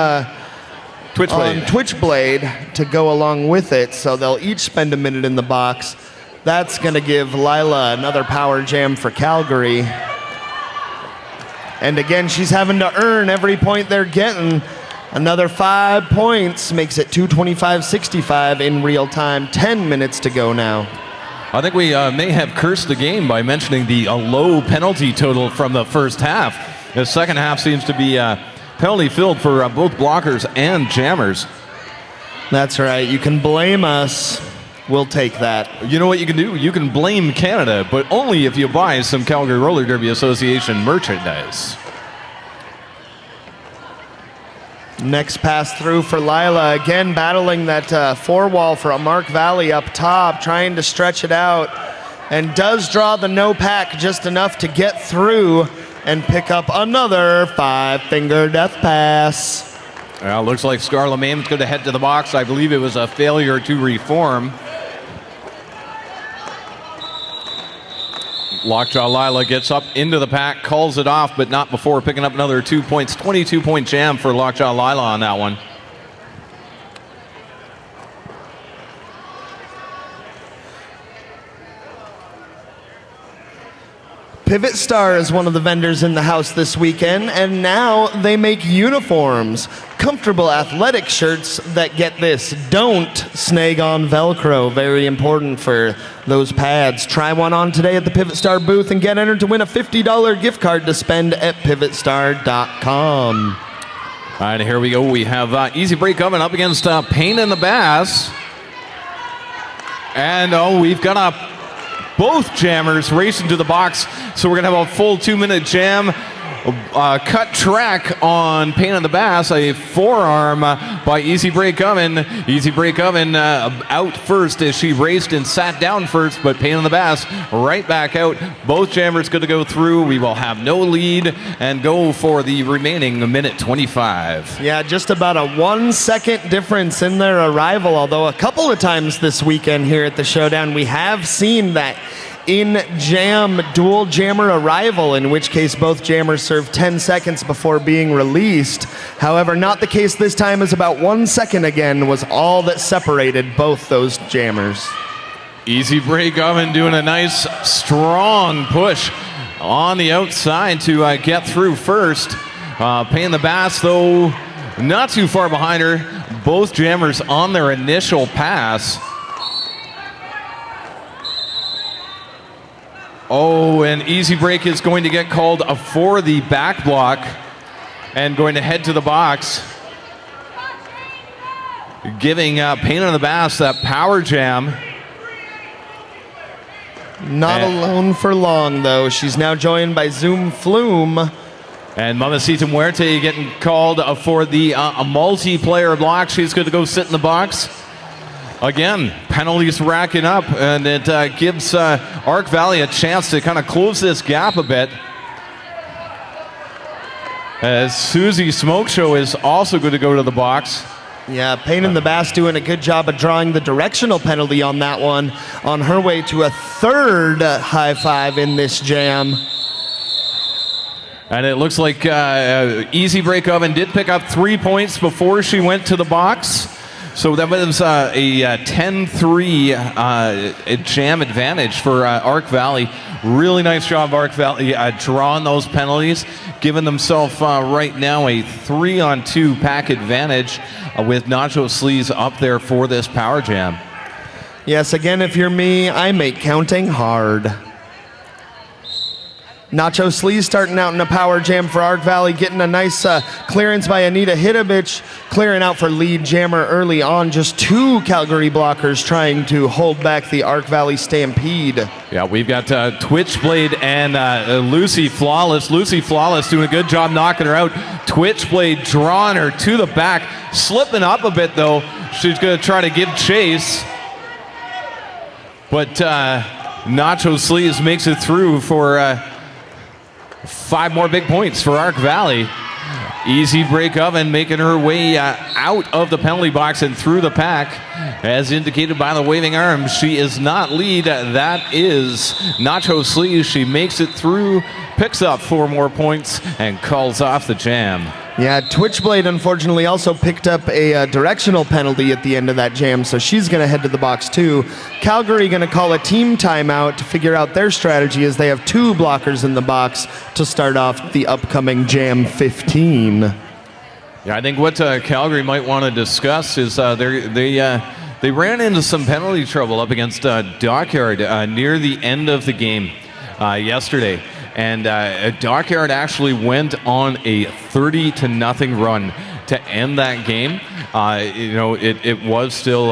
Twitchblade to go along with it. So they'll each spend a minute in the box. That's going to give Lila another power jam for Calgary. And again, she's having to earn every point they're getting. Another 5 points makes it 225-65 in real time. 10 minutes to go now. I think we may have cursed the game by mentioning the low penalty total from the first half. The second half seems to be penalty filled for both blockers and jammers. That's right. You can blame us. We'll take that. You know what you can do? You can blame Canada, but only if you buy some Calgary Roller Derby Association merchandise. Next pass through for Lila, again battling that 4 wall for a Mark Valley up top, trying to stretch it out, and does draw the no pack just enough to get through and pick up another 5-finger death pass. Well, looks like Scarlet Maimon's going to head to the box. I believe it was a failure to reform. Lockjaw Lila gets up into the pack, calls it off, but not before picking up another 2 points. 22-point jam for Lockjaw Lila on that one. Pivot Star is one of the vendors in the house this weekend, and now they make uniforms. Comfortable athletic shirts that, get this, don't snag on Velcro. Very important for those pads. Try one on today at the Pivot Star booth and get entered to win a $50 gift card to spend at pivotstar.com. All right, here we go. We have Easy Break coming up against Pain in the Bass. And, we've got both jammers racing to the box, so we're going to have a full 2-minute jam. cut track on Pain in the Bass, a forearm by Easy Break Oven. Easy Break Oven out first as she raced and sat down first, but Pain in the Bass right back out. Both jammers going to go through. We will have no lead and go for the remaining minute 25. Yeah, just about a 1 second difference in their arrival, although a couple of times this weekend here at the Showdown, we have seen that in-jam dual jammer arrival, in which case both jammers serve 10 seconds before being released. However, not the case this time, as about 1 second again was all that separated both those jammers. Easy Break Oven doing a nice strong push on the outside to get through first. Pain in the Bass, though, not too far behind her. Both jammers on their initial pass. Oh, and Easy Break is going to get called for the back block and going to head to the box, giving Pain in the Bass that power jam. Not alone for long, though. She's now joined by Zoom Flume. And Mamacita Muerte getting called for the a multiplayer block. She's going to go sit in the box. Again, penalties racking up, and it gives Arc Valley a chance to kind of close this gap a bit. As Susie Smoke Show is also going to go to the box. Yeah, Pain in the Bass doing a good job of drawing the directional penalty on that one, on her way to a third high five in this jam. And it looks like Easy Break Oven did pick up 3 points before she went to the box. So that was a 10-3 jam advantage for Arc Valley. Really nice job, Arc Valley, drawing those penalties, giving themselves right now a 3-on-2 pack advantage with Nacho Sleaze up there for this power jam. Yes, again, if you're me, I make counting hard. Nacho Sleaze starting out in a power jam for Arc Valley, getting a nice clearance by Anita Hitovich, clearing out for lead jammer early on. Just two Calgary blockers trying to hold back the Arc Valley Stampede. Yeah, we've got Twitchblade and Lucy Flawless. Lucy Flawless doing a good job knocking her out. Twitchblade drawing her to the back, slipping up a bit though. She's going to try to give chase. But Nacho Sleaze makes it through for 5 more big points for Arc Valley. Easy Break Oven making her way out of the penalty box and through the pack. As indicated by the waving arm, she is not lead. That is Nacho Sleaze. She makes it through, picks up 4 more points, and calls off the jam. Yeah, Twitchblade unfortunately also picked up a directional penalty at the end of that jam, so she's going to head to the box too. Calgary going to call a team timeout to figure out their strategy, as they have 2 blockers in the box to start off the upcoming Jam 15. Yeah, I think what Calgary might want to discuss is they ran into some penalty trouble up against Dockyard near the end of the game yesterday. And Dockyard actually went on a 30-0 run to end that game. It was still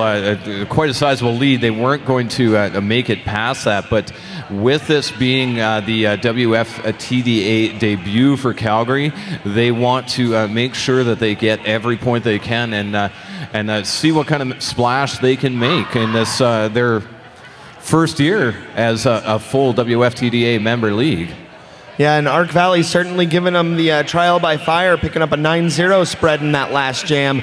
quite a sizable lead. They weren't going to make it past that, but with this being the WFTDA debut for Calgary, they want to make sure that they get every point they can and see what kind of splash they can make in this their first year as a full WFTDA member league. Yeah, and Arc Valley certainly giving them the trial by fire, picking up a 9-0 spread in that last jam.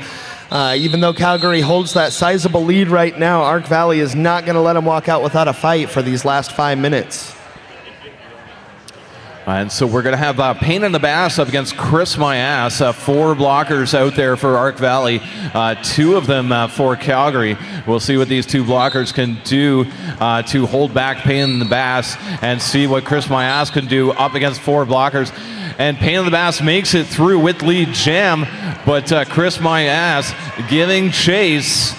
Even though Calgary holds that sizable lead right now, Arc Valley is not going to let them walk out without a fight for these last 5 minutes. And so we're going to have Pain in the Bass up against Chris My Ass. 4 blockers out there for Arc Valley, 2 of them for Calgary. We'll see what these 2 blockers can do to hold back Pain in the Bass and see what Chris My Ass can do up against 4 blockers. And Pain in the Bass makes it through with lead jam, but Chris My Ass giving chase.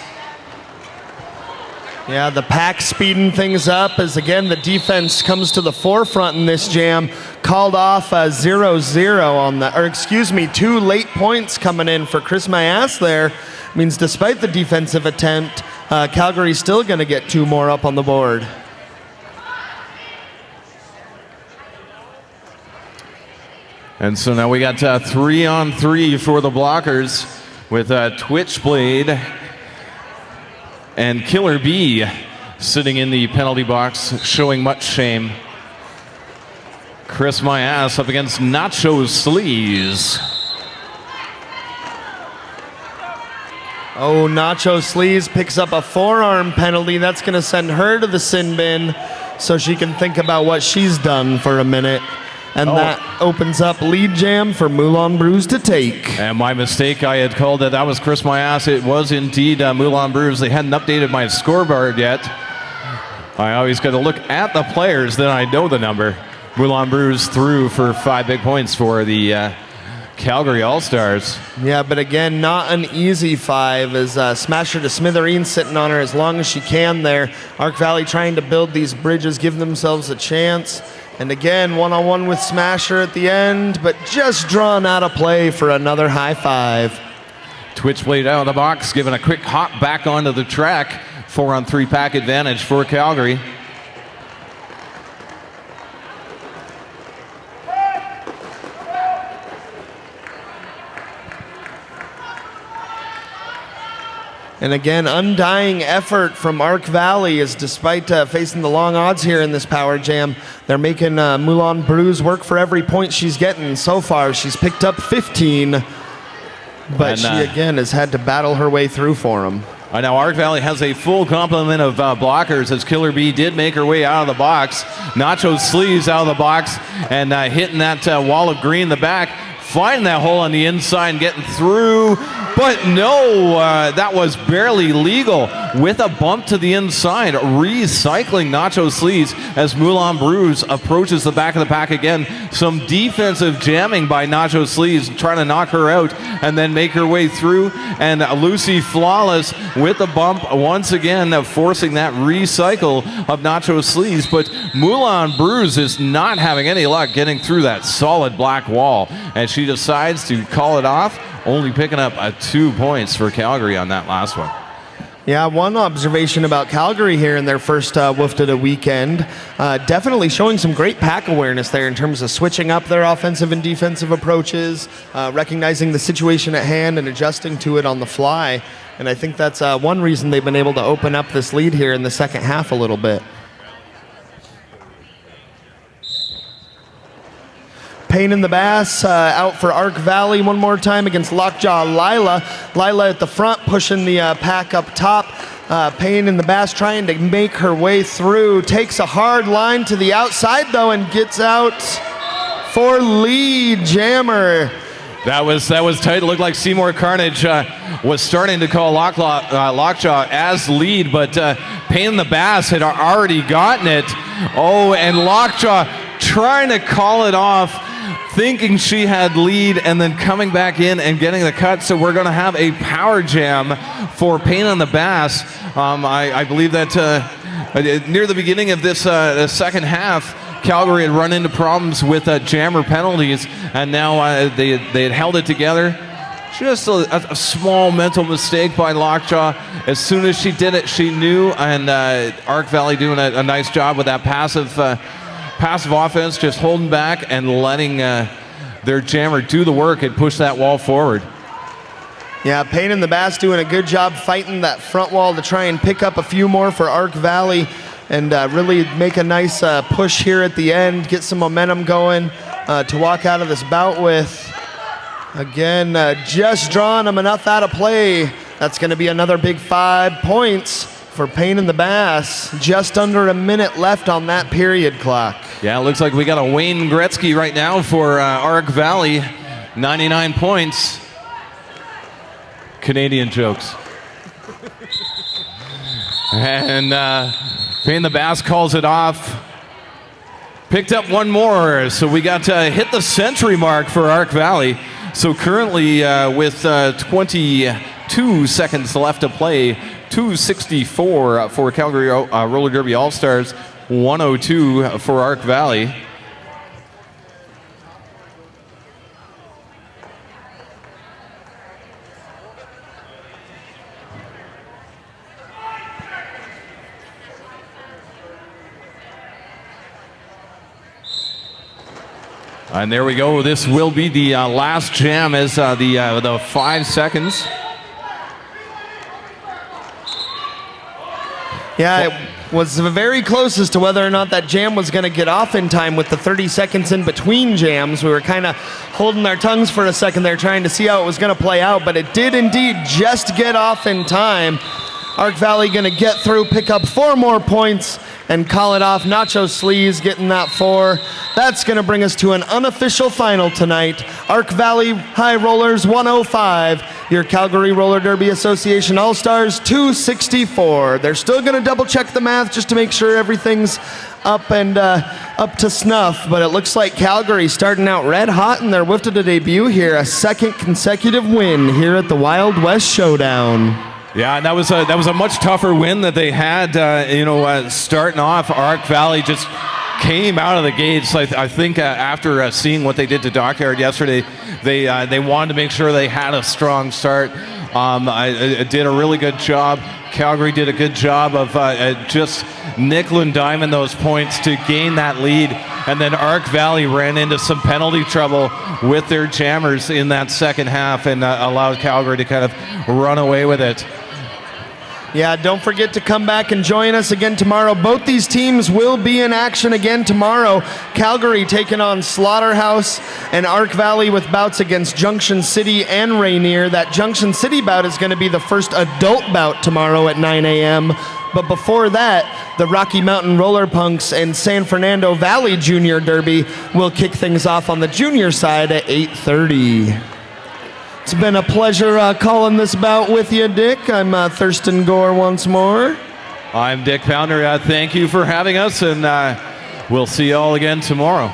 Yeah, the pack speeding things up as, again, the defense comes to the forefront in this jam. Called off 0-0 on the, or excuse me, 2 late points coming in for Chris My Ass there. Means despite the defensive attempt, Calgary's still going to get 2 more up on the board. And so now we got 3-on-3 for the blockers with Twitchblade and Killer B sitting in the penalty box, showing much shame. Chris My Ass up against Nacho Sleaze. Oh, Nacho Sleaze picks up a forearm penalty. That's going to send her to the sin bin so she can think about what she's done for a minute. And that opens up lead jam for Moulin Brews to take. And my mistake, I had called that was Chris My Ass. It was indeed Moulin Brews. They hadn't updated my scoreboard yet. I always got to look at the players, then I know the number. Moulin Brews through for 5 big points for the Calgary All-Stars. Yeah, but again, not an easy 5 as Smasher to Smithereens sitting on her as long as she can there. Arc Valley trying to build these bridges, give themselves a chance. And again, one-on-one with Smasher at the end, but just drawn out of play for another high 5. Twitchblade out of the box, giving a quick hop back onto the track. 4-on-3 pack advantage for Calgary. And again, undying effort from Arc Valley as despite facing the long odds here in this power jam, they're making Moulin Brews work for every point she's getting. So far, she's picked up 15, but she again has had to battle her way through for them. I know Arc Valley has a full complement of blockers as Killer B did make her way out of the box. Nacho Sleaze out of the box and hitting that wall of green in the back. Finding that hole on the inside, getting through, but no, that was barely legal with a bump to the inside, recycling Nacho Sleaze as Moulin Brews approaches the back of the pack again. Some defensive jamming by Nacho Sleaze, trying to knock her out and then make her way through, and Lucy Flawless with a bump once again, forcing that recycle of Nacho Sleaze, but Moulin Brews is not having any luck getting through that solid black wall, and she decides to call it off, only picking up 2 points for Calgary on that last one. Yeah, one observation about Calgary here in their first woof to the weekend, definitely showing some great pack awareness there in terms of switching up their offensive and defensive approaches, recognizing the situation at hand and adjusting to it on the fly. And I think that's one reason they've been able to open up this lead here in the second half a little bit. Pain in the Bass out for Arc Valley one more time against Lockjaw Lila. Lila at the front pushing the pack up top. Pain in the Bass trying to make her way through. Takes a hard line to the outside though and gets out for lead jammer. That was tight. It looked like Seymour Carnage was starting to call Lockjaw as lead, but Pain in the Bass had already gotten it. Oh, and Lockjaw trying to call it off, thinking she had lead, and then coming back in and getting the cut. So we're going to have a power jam for Pain in the Bass. I believe that near the beginning of this second half, Calgary had run into problems with jammer penalties, and now they had held it together. Just a small mental mistake by Lockjaw. As soon as she did it, she knew, and Arc Valley doing a nice job with that passive offense, just holding back and letting their jammer do the work and push that wall forward. Yeah, Pain in the Bass doing a good job fighting that front wall to try and pick up a few more for Arc Valley and really make a nice push here at the end, get some momentum going to walk out of this bout with. Again, just drawing them enough out of play. That's going to be another big 5 points for Pain in the Bass. Just under a minute left on that period clock. Yeah, it looks like we got a Wayne Gretzky right now for Arc Valley. 99 points. Canadian jokes. And Pain in the Bass calls it off. Picked up one more, so we got to hit the century mark for Arc Valley. So currently with 22 seconds left to play, 264 for Calgary Roller Derby All-Stars, 102 for Arc Valley. And there we go. This will be the last jam as the 5 seconds. Yeah, it was very close as to whether or not that jam was going to get off in time with the 30 seconds in between jams. We were kind of holding our tongues for a second there trying to see how it was going to play out, but it did indeed just get off in time. Ark Valley going to get through, pick up 4 more points, and call it off. Nacho Sleaze getting that 4. That's going to bring us to an unofficial final tonight. Ark Valley High Rollers 105, your Calgary Roller Derby Association All-Stars 264. They're still going to double check the math just to make sure everything's up to snuff, but it looks like Calgary starting out red hot in their whiffed to debut here. A second consecutive win here at the Wild West Showdown. Yeah, and that was a much tougher win that they had. Starting off, Ark Valley just came out of the gates. I think after seeing what they did to Dockyard yesterday, they wanted to make sure they had a strong start. I did a really good job. Calgary did a good job of just nickel and diming those points to gain that lead. And then Ark Valley ran into some penalty trouble with their jammers in that second half and allowed Calgary to kind of run away with it. Yeah, don't forget to come back and join us again tomorrow. Both these teams will be in action again tomorrow. Calgary taking on Slaughterhouse, and Ark Valley with bouts against Junction City and Rainier. That Junction City bout is going to be the first adult bout tomorrow at 9 a.m. But before that, the Rocky Mountain Roller Punks and San Fernando Valley Junior Derby will kick things off on the junior side at 8:30. It's been a pleasure calling this bout with you, Dick. I'm Thurston Gore once more. I'm Dick Pounder. Thank you for having us, and we'll see you all again tomorrow.